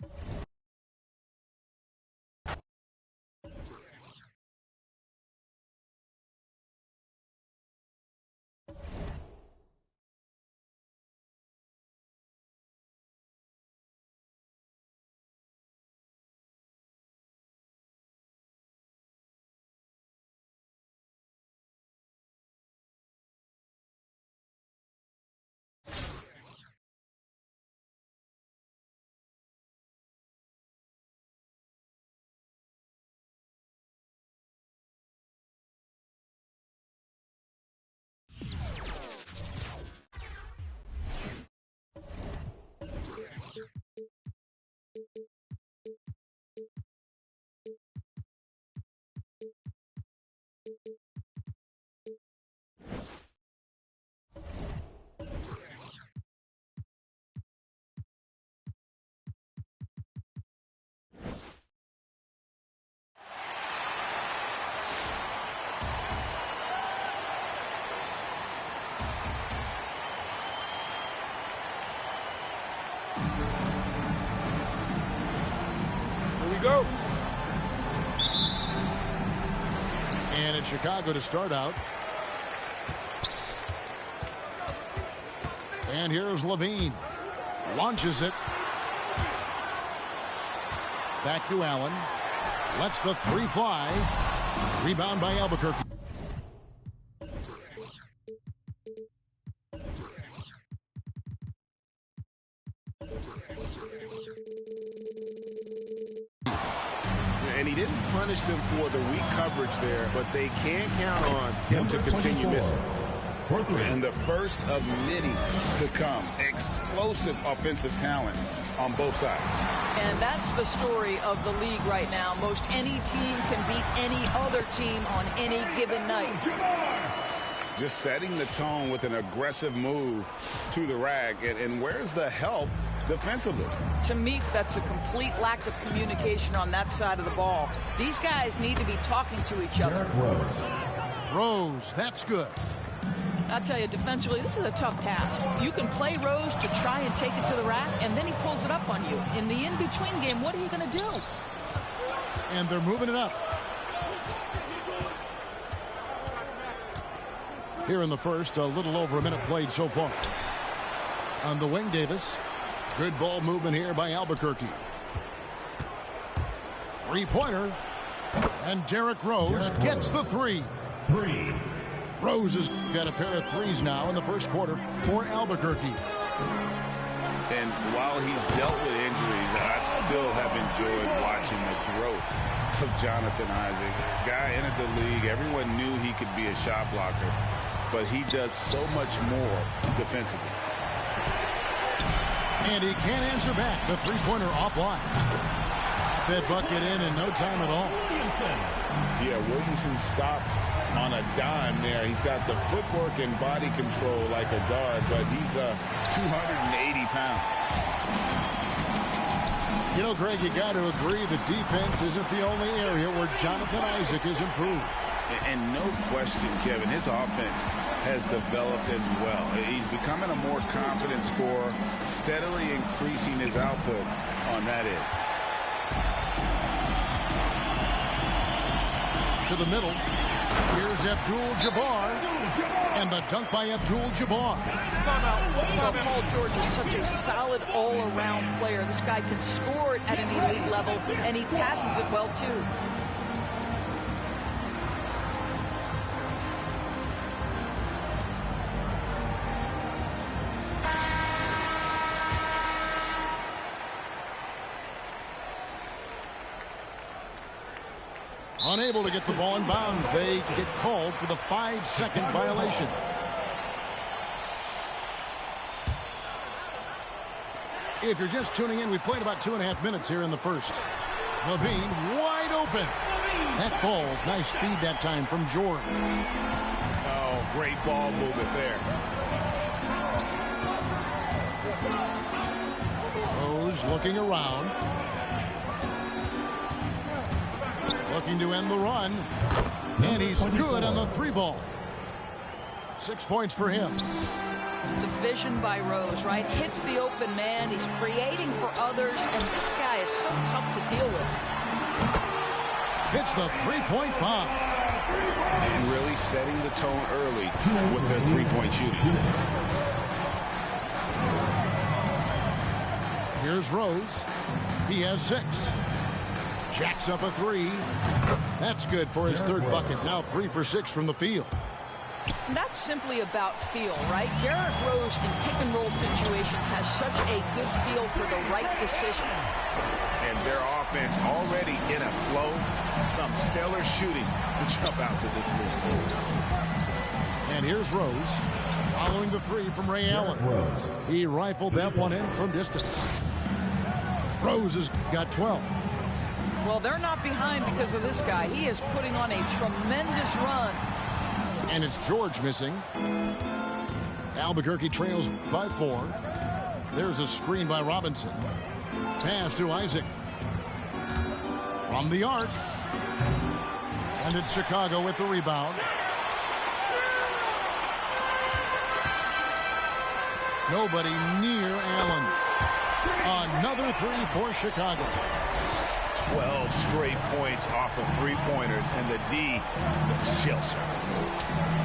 Go. And it's Chicago to start out. And here's Levine. Launches it. Back to Allen. Lets the three fly. Rebound by Albuquerque. And he didn't punish them for the weak coverage there, but they can count on him to continue missing. And the first of many to come. Explosive offensive talent on both sides. And that's the story of the league right now. Most any team can beat any other team on any given night. Just setting the tone with an aggressive move to the rack. And where's the help defensively? To me, that's a complete lack of communication on that side of the ball. These guys need to be talking to each other. Rose, that's good. I'll tell you, defensively, this is a tough task. You can play Rose to try and take it to the rack, and then he pulls it up on you. In the in-between game, what are you going to do? And they're moving it up. Here in the first, a little over a minute played so far. On the wing, Davis. Good ball movement here by Albuquerque. Three-pointer. And Derrick Rose gets the three. Rose has got a pair of threes now in the first quarter for Albuquerque. And while he's dealt with injuries, I still have enjoyed watching the growth of Jonathan Isaac. Guy entered the league. Everyone knew he could be a shot blocker, but he does so much more defensively. And he can't answer back. The three-pointer offline. That bucket in no time at all. Yeah, Williamson stopped on a dime there. He's got the footwork and body control like a guard, but he's 280 pounds. You know, Greg, you got to agree the defense isn't the only area where Jonathan Isaac has improved. And no question, Kevin, his offense has developed as well. He's becoming a more confident scorer, steadily increasing his output on that end. To the middle. Here's Abdul-Jabbar. And the dunk by Abdul-Jabbar. Paul George is such a solid all-around player. This guy can score it at an elite level, and he passes it well, too. Unable to get the ball in bounds. They get called for the 5-second violation. If you're just tuning in, we played about 2.5 minutes here in the first. LaVine wide open. That falls. Nice feed that time from Jordan. Oh, great ball movement there. Rose looking around. Looking to end the run. And he's good on the 3-ball. 6 points for him. The vision by Rose, right? Hits the open man. He's creating for others, and this guy is so tough to deal with. Hits the 3-point bomb. And really setting the tone early with their 3-point shooting. Here's Rose. He has 6. Jacks up a 3. That's good for his third bucket. Now 3 for 6 from the field. And that's simply about feel, right? Derrick Rose in pick-and-roll situations has such a good feel for the right decision. And their offense already in a flow. Some stellar shooting to jump out to this league. And here's Rose. Following the 3 from Ray Allen. He rifled that one in from distance. Rose has got 12. Well, they're not behind because of this guy. He is putting on a tremendous run. And it's George missing. Albuquerque trails by 4. There's a screen by Robinson. Pass to Isaac. From the arc. And it's Chicago with the rebound. Nobody near Allen. Another 3 for Chicago. 12 straight points off of 3-pointers, and the D looks shell-shocked.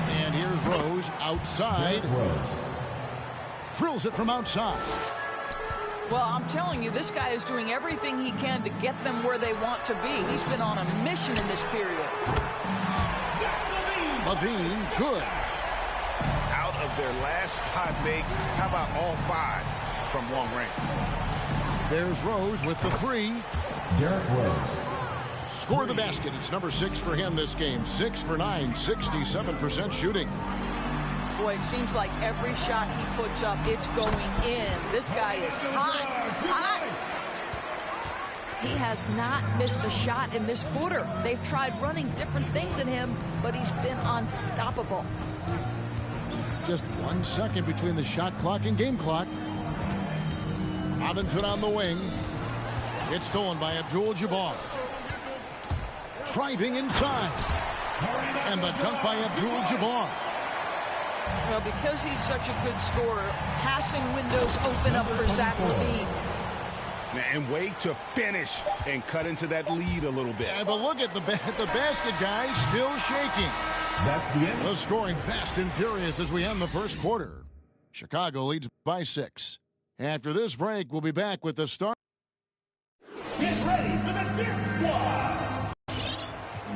And here's Rose outside. Drills it from outside. Well, I'm telling you, this guy is doing everything he can to get them where they want to be. He's been on a mission in this period. LaVine, good. Out of their last 5 makes, how about all 5 from long range? There's Rose with the 3. Derrick Rose. Score the basket. It's number 6 for him this game. 6 for 9, 67% shooting. Boy, it seems like every shot he puts up, it's going in. This guy is hot. He has not missed a shot in this quarter. They've tried running different things at him, but he's been unstoppable. Just 1 second between the shot clock and game clock. Robinson on the wing. It's stolen by Abdul-Jabbar. Driving inside. And the dunk by Abdul-Jabbar. Well, because he's such a good scorer, passing windows open up for Zach LaVine. And wait to finish and cut into that lead a little bit. Yeah, but look at the basket guy still shaking. That's the end. The scoring fast and furious as we end the first quarter. Chicago leads by 6. After this break, we'll be back with the start. Get ready for the Dirt Squad!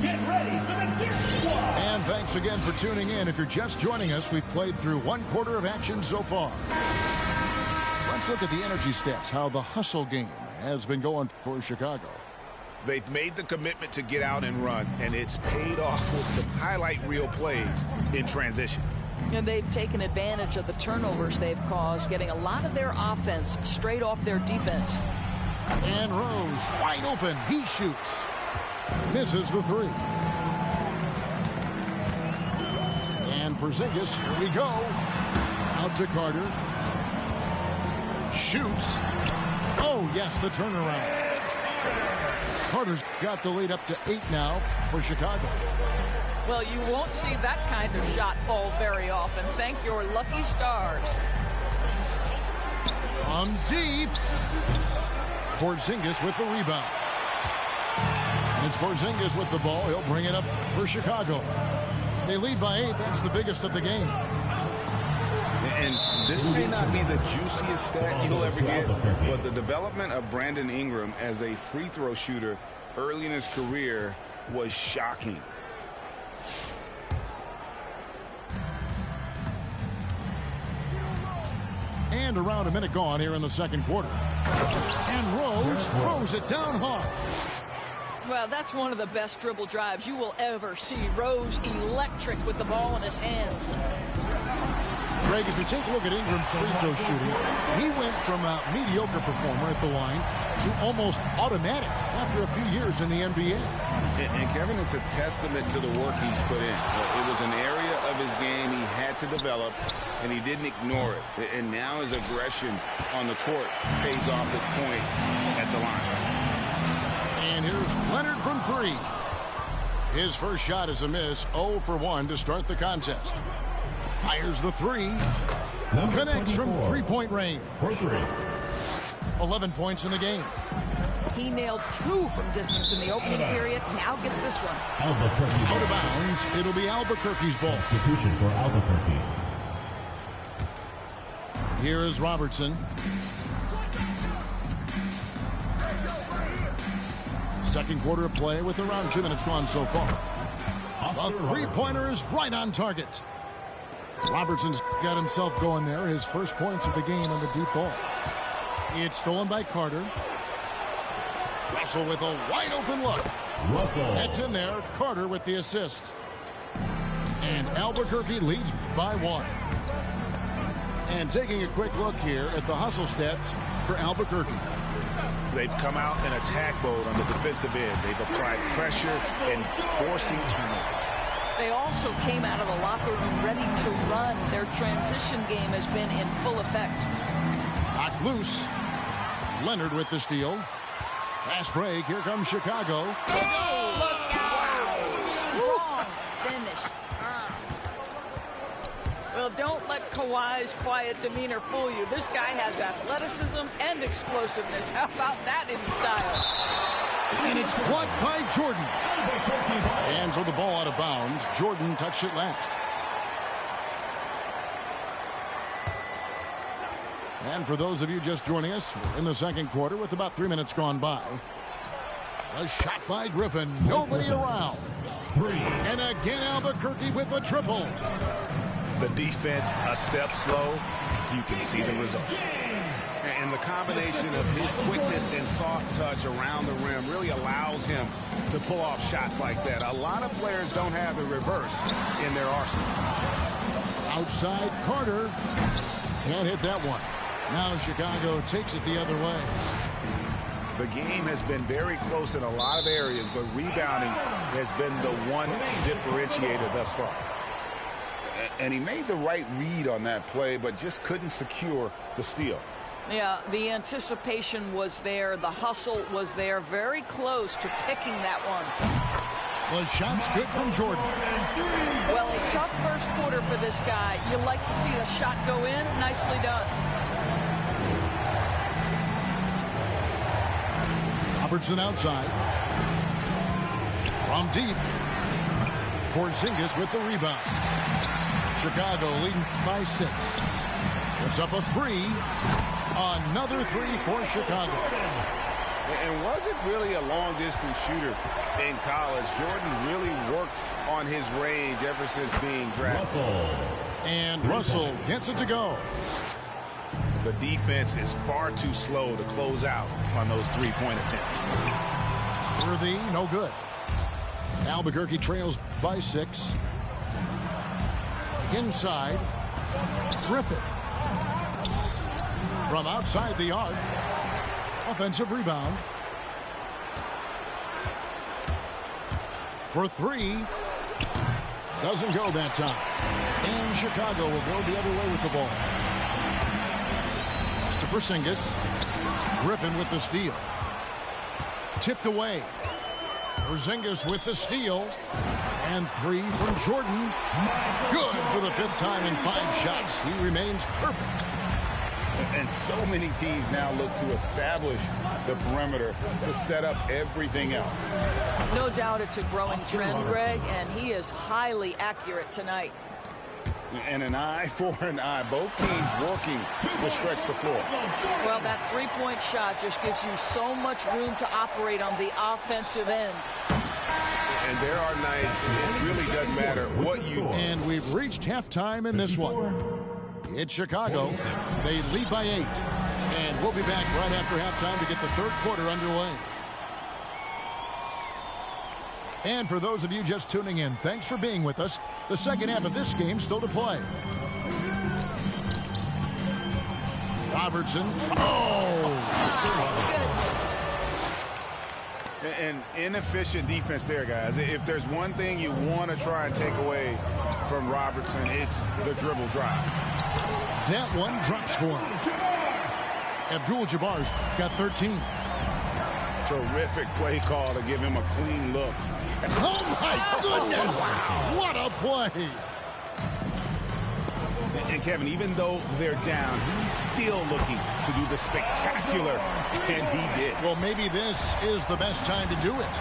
Get ready for the Dirt Squad! And thanks again for tuning in. If you're just joining us, we've played through 1 quarter of action so far. Let's look at the energy stats, how the hustle game has been going for Chicago. They've made the commitment to get out and run, and it's paid off with some highlight reel plays in transition. And they've taken advantage of the turnovers they've caused, getting a lot of their offense straight off their defense. And Rose, wide open, he shoots. Misses the 3. Porzingis. Here we go. Out to Carter. Shoots. Oh, yes, the turnaround. Carter's got the lead up to 8 now for Chicago. Well, you won't see that kind of shot fall very often. Thank your lucky stars. On deep. Porzingis with the rebound. And it's Porzingis with the ball. He'll bring it up for Chicago. They lead by 8. That's the biggest of the game. And this may not be the juiciest stat you'll ever get, but the development of Brandon Ingram as a free throw shooter early in his career was shocking. And around a minute gone here in the second quarter. And Rose throws it down hard. Well, that's one of the best dribble drives you will ever see. Rose electric with the ball in his hands. Greg, as we take a look at Ingram's free throw shooting, he went from a mediocre performer at the line to almost automatic after a few years in the NBA. And Kevin, it's a testament to the work he's put in. It was an area of his game he had to develop, and he didn't ignore it. And now his aggression on the court pays off with points at the line. And here's Leonard from 3. His first shot is a miss, 0 for 1 to start the contest. Fires the 3. Connects from three-point range. 11 points in the game. He nailed 2 from distance in the opening period. Now gets this one. Out of bounds. It'll be Albuquerque's ball. Substitution for Albuquerque. Here is Robertson. Second quarter of play with around 2 minutes gone so far. A three-pointer is right on target. Robertson's got himself going there. His first points of the game on the deep ball. It's stolen by Carter. Russell with a wide open look. Russell. That's in there. Carter with the assist. And Albuquerque leads by 1. And taking a quick look here at the hustle stats for Albuquerque. They've come out in attack mode on the defensive end. They've applied pressure and forcing turnovers. They also came out of the locker room ready to run. Their transition game has been in full effect. Knocked loose. Leonard with the steal. Fast break. Here comes Chicago. Look out! Strong finish. Well, don't let Kawhi's quiet demeanor fool you. This guy has athleticism and explosiveness. How about that in style? And it's blocked by Jordan. Hands on the ball out of bounds. Jordan touched it last. And for those of you just joining us, we're in the second quarter with about 3 minutes gone by. A shot by Griffin. Nobody around. 3. And again, Albuquerque with a triple. The defense a step slow. You can see the result. And the combination of his quickness and soft touch around the rim really allows him to pull off shots like that. A lot of players don't have the reverse in their arsenal. Outside Carter. Can't hit that one. Now Chicago takes it the other way. The game has been very close in a lot of areas, but rebounding has been the one differentiator thus far. And he made the right read on that play, but just couldn't secure the steal. Yeah, the anticipation was there. The hustle was there. Very close to picking that one. The shot's good from Jordan. Well, a tough first quarter for this guy. You like to see the shot go in. Nicely done. Robertson outside. From deep. Porzingis with the rebound. Chicago leading by 6. It's up a 3. Another 3 for Chicago. And wasn't really a long-distance shooter in college. Jordan really worked on his range ever since being drafted. And Russell gets it to go. The defense is far too slow to close out on those three-point attempts. Worthy, no good. Albuquerque trails by 6. Inside, Griffin. From outside the arc. Offensive rebound. For 3. Doesn't go that time. And Chicago will go the other way with the ball. Pass to Porzingis. Griffin with the steal. Tipped away. Porzingis with the steal. And 3 from Jordan. Good for the 5th time in 5 shots. He remains perfect. And so many teams now look to establish the perimeter to set up everything else. No doubt it's a growing trend, Greg, and he is highly accurate tonight. And an eye for an eye. Both teams working to stretch the floor. Well, that three-point shot just gives you so much room to operate on the offensive end. And there are nights it really doesn't matter what you do. And we've reached halftime in this one. It's Chicago. They lead by 8. And we'll be back right after halftime to get the third quarter underway. And for those of you just tuning in, thanks for being with us. The second half of this game still to play. Robertson. Oh! Goodness. An inefficient defense there, guys. If there's one thing you want to try and take away from Robertson, it's the dribble drive. That one drops for him. Abdul-Jabbar's got 13. Terrific play call to give him a clean look. Oh, my goodness! What a play! And Kevin, even though they're down, he's still looking to do the spectacular, and he did. Well, maybe this is the best time to do it.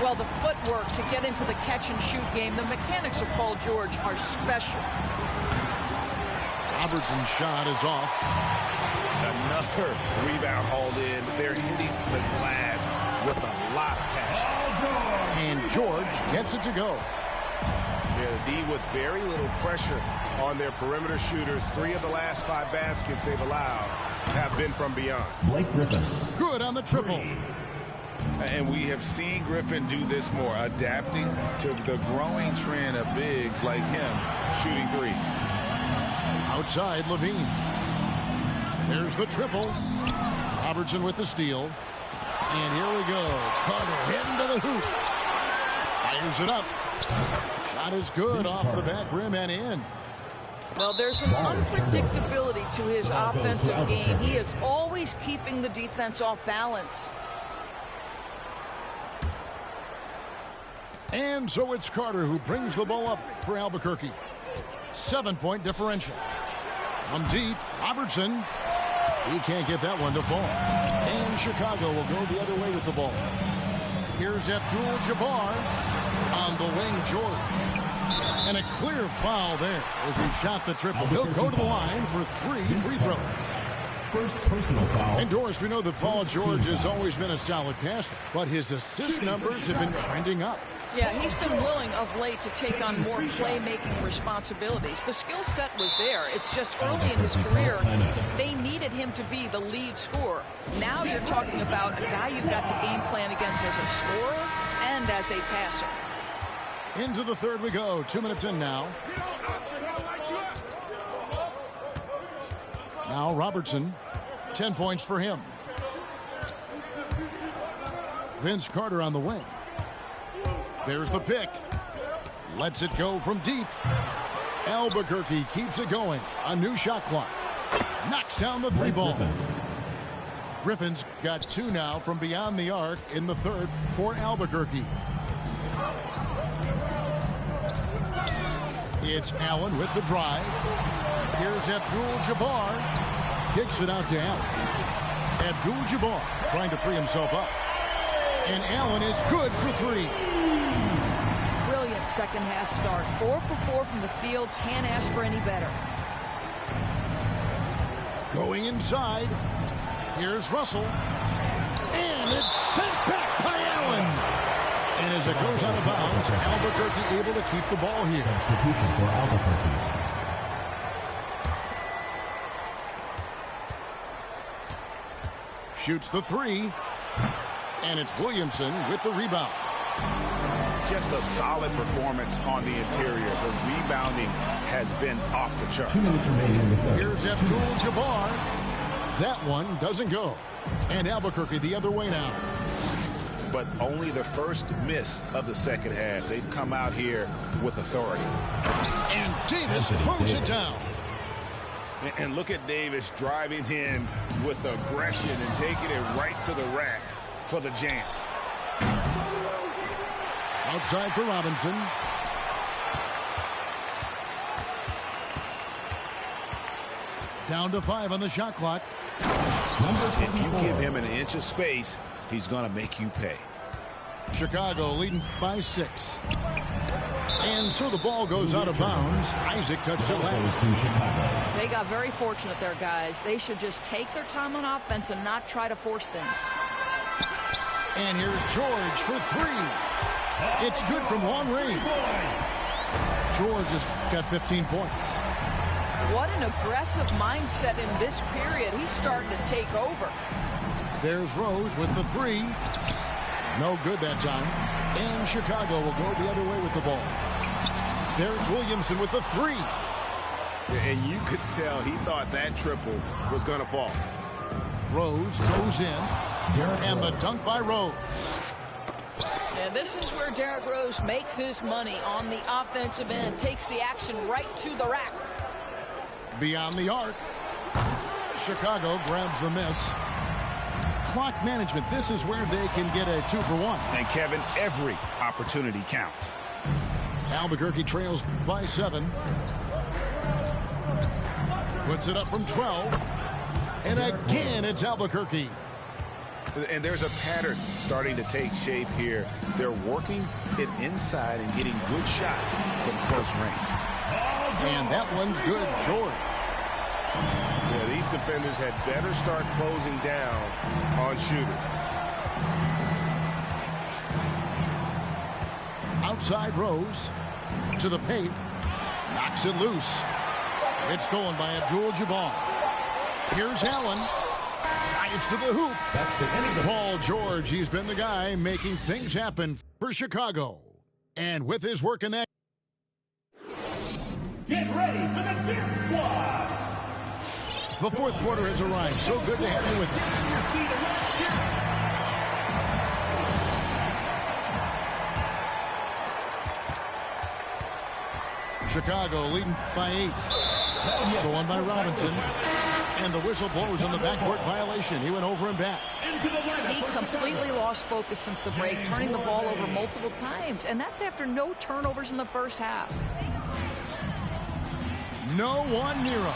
Well, the footwork to get into the catch-and-shoot game, the mechanics of Paul George are special. Robertson's shot is off. Another rebound hauled in. They're hitting the glass with a lot of passion. And George gets it to go. Yeah, the D with very little pressure on their perimeter shooters. 3 of the last 5 baskets they've allowed have been from beyond. Blake Griffin. Good on the triple. And we have seen Griffin do this more, adapting to the growing trend of bigs like him shooting threes. Outside, Levine. There's the triple. Robertson with the steal. And here we go. Carter heading to the hoop. Fires it up. Shot is good off the back rim and in. Well, there's an unpredictability to his offensive game. He is always keeping the defense off balance. And so it's Carter who brings the ball up for Albuquerque. 7-point differential. From deep, Robertson. He can't get that one to fall. And Chicago will go the other way with the ball. Here's Abdul-Jabbar on the wing, George. And a clear foul there as he shot the triple. He'll go to the line for 3 free throws. First personal foul. And Doris, we know that Paul George has always been a solid passer, but his assist numbers have been trending up. Yeah, he's been willing of late to take on more playmaking responsibilities. The skill set was there. It's just early in his career, they needed him to be the lead scorer. Now you're talking about a guy you've got to game plan against as a scorer and as a passer. Into the third we go. 2 minutes in now. Now Robertson, 10 points for him. Vince Carter on the wing. There's the pick. Lets it go from deep. Albuquerque keeps it going. A new shot clock. Knocks down the 3 ball. Griffin's got 2 now from beyond the arc in the third for Albuquerque. It's Allen with the drive. Here's Abdul-Jabbar. Kicks it out to Allen. Abdul-Jabbar trying to free himself up. And Allen is good for 3. Brilliant second half start. 4 for 4 from the field. Can't ask for any better. Going inside. Here's Russell. And it's sent back by Allen. And as it goes out of bounds, Albuquerque able to keep the ball here. Substitution for Albuquerque. Shoots the 3. And it's Williamson with the rebound. Just a solid performance on the interior. The rebounding has been off the chart. 2 minutes remaining in the third. Here's Abdul-Jabbar. That one doesn't go. And Albuquerque the other way now. but only the first miss of the second half. They've come out here with authority. And Davis throws it down. And look at Davis driving in with aggression and taking it right to the rack for the jam. Outside for Robinson. Down to 5 on the shot clock. If you give him an inch of space, he's going to make you pay. Chicago leading by 6. And so the ball goes out of bounds. Isaac touched it last. They got very fortunate there, guys. They should just take their time on offense and not try to force things. And here's George for 3. It's good from long range. George has got 15 points. What an aggressive mindset in this period. He's starting to take over. There's Rose with the 3. No good that time. And Chicago will go the other way with the ball. There's Williamson with the 3. And you could tell he thought that triple was going to fall. Rose goes in. And the dunk by Rose. And this is where Derrick Rose makes his money on the offensive end. Takes the action right to the rack. Beyond the arc. Chicago grabs the miss. Clock management. This is where they can get a 2-for-1. And Kevin, every opportunity counts. Albuquerque trails by 7. Puts it up from 12. And again, it's Albuquerque. And there's a pattern starting to take shape here. They're working it inside and getting good shots from close range. And that one's good, George. Yeah, these defenders had better start closing down on shooters. Outside Rose to the paint. Knocks it loose. It's stolen by Abdul-Jabbar. Here's Allen. Dives to the hoop. That's the end of the Paul George, he's been the guy making things happen for Chicago. And with his work in that. Get ready for the Dance Squad. The fourth quarter has arrived. So good to have you with us. Chicago leading by 8. Stolen by Robinson. And the whistle blows on the backcourt violation. He went over and back. He completely lost focus since the break, turning the ball over multiple times. And that's after no turnovers in the first half. No one near him.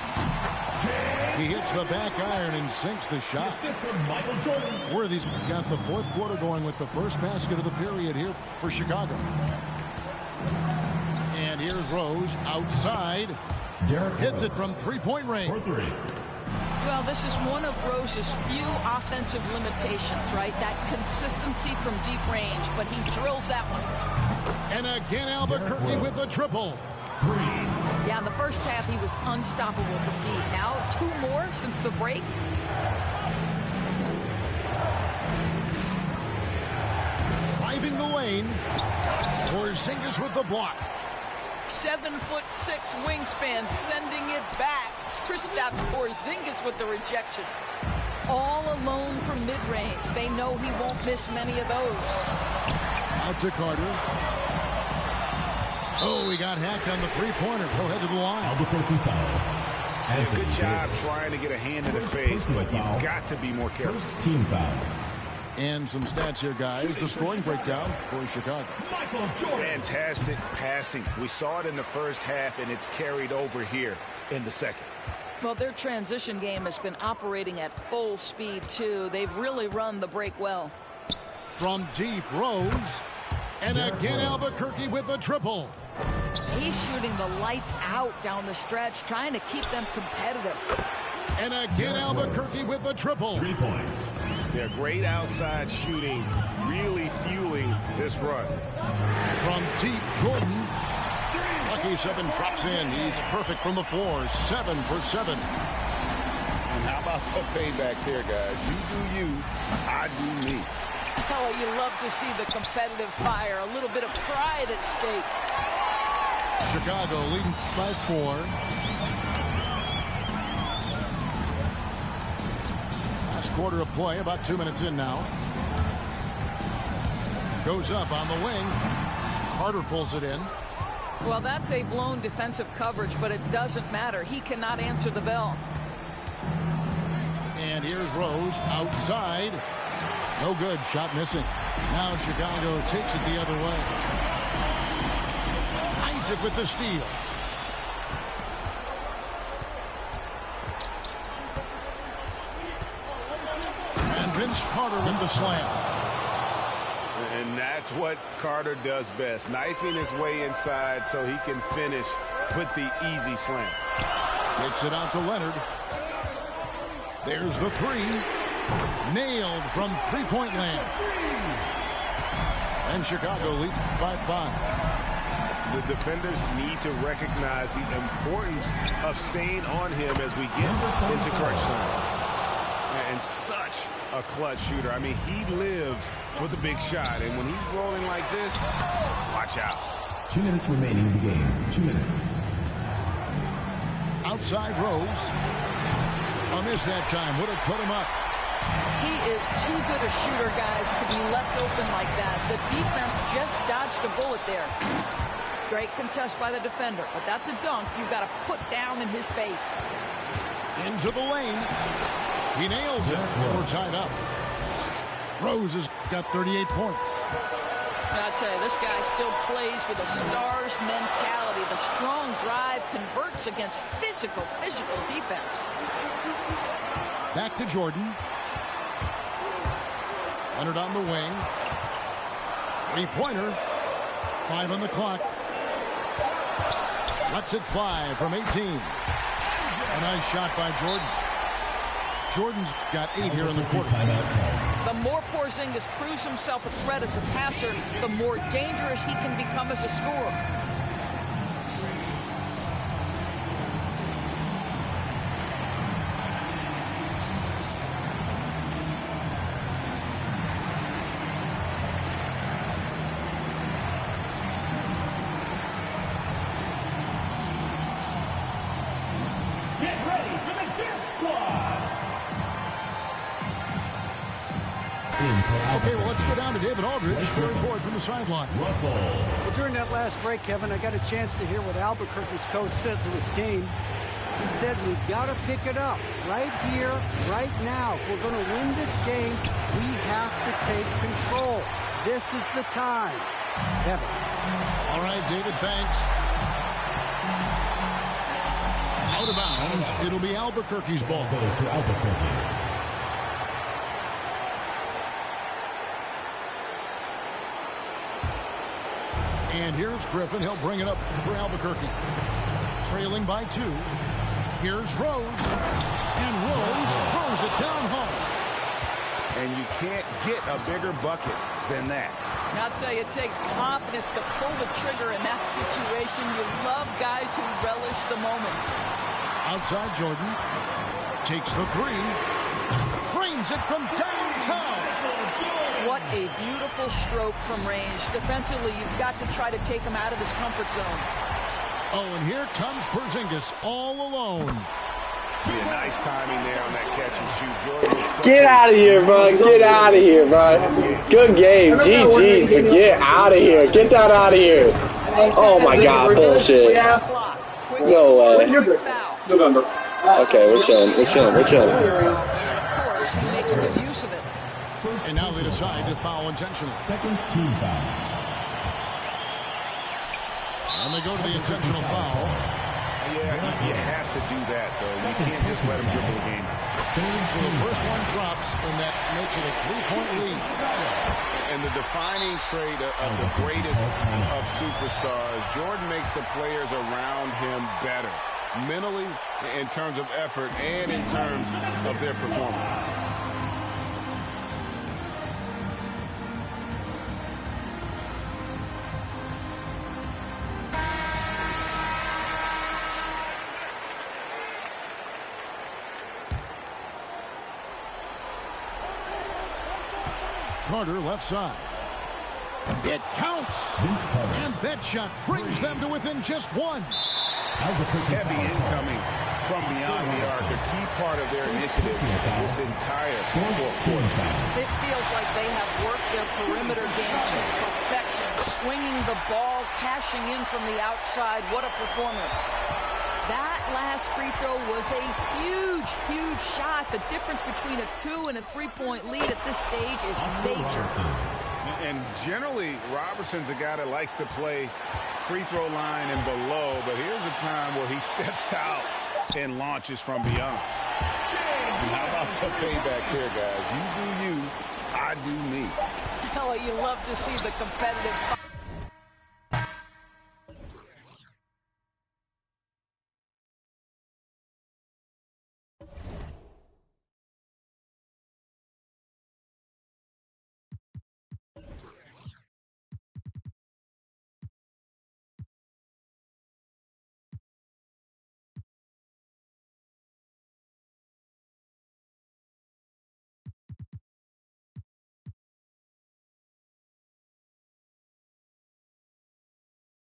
He hits the back iron and sinks the shot. Worthy's got the fourth quarter going with the first basket of the period here for Chicago. And here's Rose outside. Hits it from three-point range. Well, this is one of Rose's few offensive limitations, right? That consistency from deep range, but he drills that one. And again, Albuquerque with the triple. 3. Yeah, in the first half, he was unstoppable from deep. Now, 2 more since the break. Driving the lane. Porzingis with the block. 7'6" wingspan, sending it back. Kristaps Porzingis with the rejection. All alone from mid-range. They know he won't miss many of those. Out to Carter. Oh, he got hacked on the three-pointer. He'll head to the line. Albuquerque foul. Yeah, good job trying to get a hand in the face, but you've got to be more careful. First team foul. And some stats here, guys. The scoring breakdown for Chicago. Fantastic passing. We saw it in the first half, and it's carried over here in the second. Well, their transition game has been operating at full speed, too. They've really run the break well. From deep, Rose. And again, Albuquerque with the triple. He's shooting the lights out down the stretch, trying to keep them competitive. And again, Albuquerque with the triple. 3 points. Yeah, great outside shooting, really fueling this run. From deep, Jordan. Lucky 7 drops in. He's perfect from the floor. 7 for 7. And how about the payback there, guys? You do you, I do me. Oh, you love to see the competitive fire. A little bit of pride at stake. Chicago leading by 4. Last quarter of play, about 2 minutes in now. Goes up on the wing. Carter pulls it in. Well, that's a blown defensive coverage, but it doesn't matter. He cannot answer the bell. And here's Rose outside. No good. Shot missing. Now Chicago takes it the other way. Isaac with the steal. And Vince Carter with the slam. And that's what Carter does best, knifing his way inside so he can finish with the easy slam. Takes it out to Leonard. There's the three. Nailed from three-point land. And Chicago leads by 5. The defenders need to recognize the importance of staying on him as we get into crunch time. And such a clutch shooter. I mean, he lives for the big shot. And when he's rolling like this, watch out. 2 minutes remaining in the game. 2 minutes. Outside Rose. A miss that time. Would have put him up. He is too good a shooter, guys, to be left open like that. The defense just dodged a bullet there. Great contest by the defender, but that's a dunk you've got to put down in his face. Into the lane. He nails it. We're tied up. Rose has got 38 points. I tell you, this guy still plays for the Stars mentality. The strong drive converts against physical defense. Back to Jordan. Leonard on the wing. Three-pointer. 5 on the clock. Lets it fly from 18. A nice shot by Jordan. Jordan's got 8 here in the quarter. The more Porzingis proves himself a threat as a passer, the more dangerous he can become as a scorer. Okay, well, let's go down to David Aldridge for a report from the sideline. Well, during that last break, Kevin, I got a chance to hear what Albuquerque's coach said to his team. He said, we've got to pick it up right here, right now. If we're going to win this game, we have to take control. This is the time. Kevin. All right, David, thanks. Out of bounds, it'll be Albuquerque's ball. Goes to Albuquerque. And here's Griffin. He'll bring it up for Albuquerque. Trailing by 2. Here's Rose. And Rose throws it down hard. And you can't get a bigger bucket than that. I'll tell you, it takes confidence to pull the trigger in that situation. You love guys who relish the moment. Outside Jordan. Takes the 3. Frames it from downtown. What a beautiful stroke from range. Defensively, you've got to try to take him out of his comfort zone. Oh, and here comes Porzingis all alone. Yeah, nice timing there on that catch and shoot. Jordan, get out of here, bro. Get out of here, bro. Good game. GG's, but get out of here. Get that out of here. Oh, my God. Bullshit. No way. November. Okay, we're chilling. We're chilling. We're chilling. Of course, he makes good use of it. And now they decide to foul intentionally. Second team foul. And they go to the intentional foul. Yeah, you have to do that, though. You can't just let him dribble the game. So the first one drops, and that makes it a 3-point lead. And the defining trait of the greatest of superstars, Jordan makes the players around him better, mentally, in terms of effort, and in terms of their performance. Carter left side. It counts. And that shot brings them to within just 1. Heavy incoming from beyond the arc, a key part of their initiative this entire fourth quarter. It feels like they have worked their perimeter game to perfection, swinging the ball, cashing in from the outside. What a performance. That last free throw was a huge, huge shot. The difference between a 2- and a 3-point lead at this stage is major. And generally, Robertson's a guy that likes to play free throw line and below, but here's a time where he steps out and launches from beyond. And how about the payback there, guys? You do you, I do me. Hell, you love to see the competitive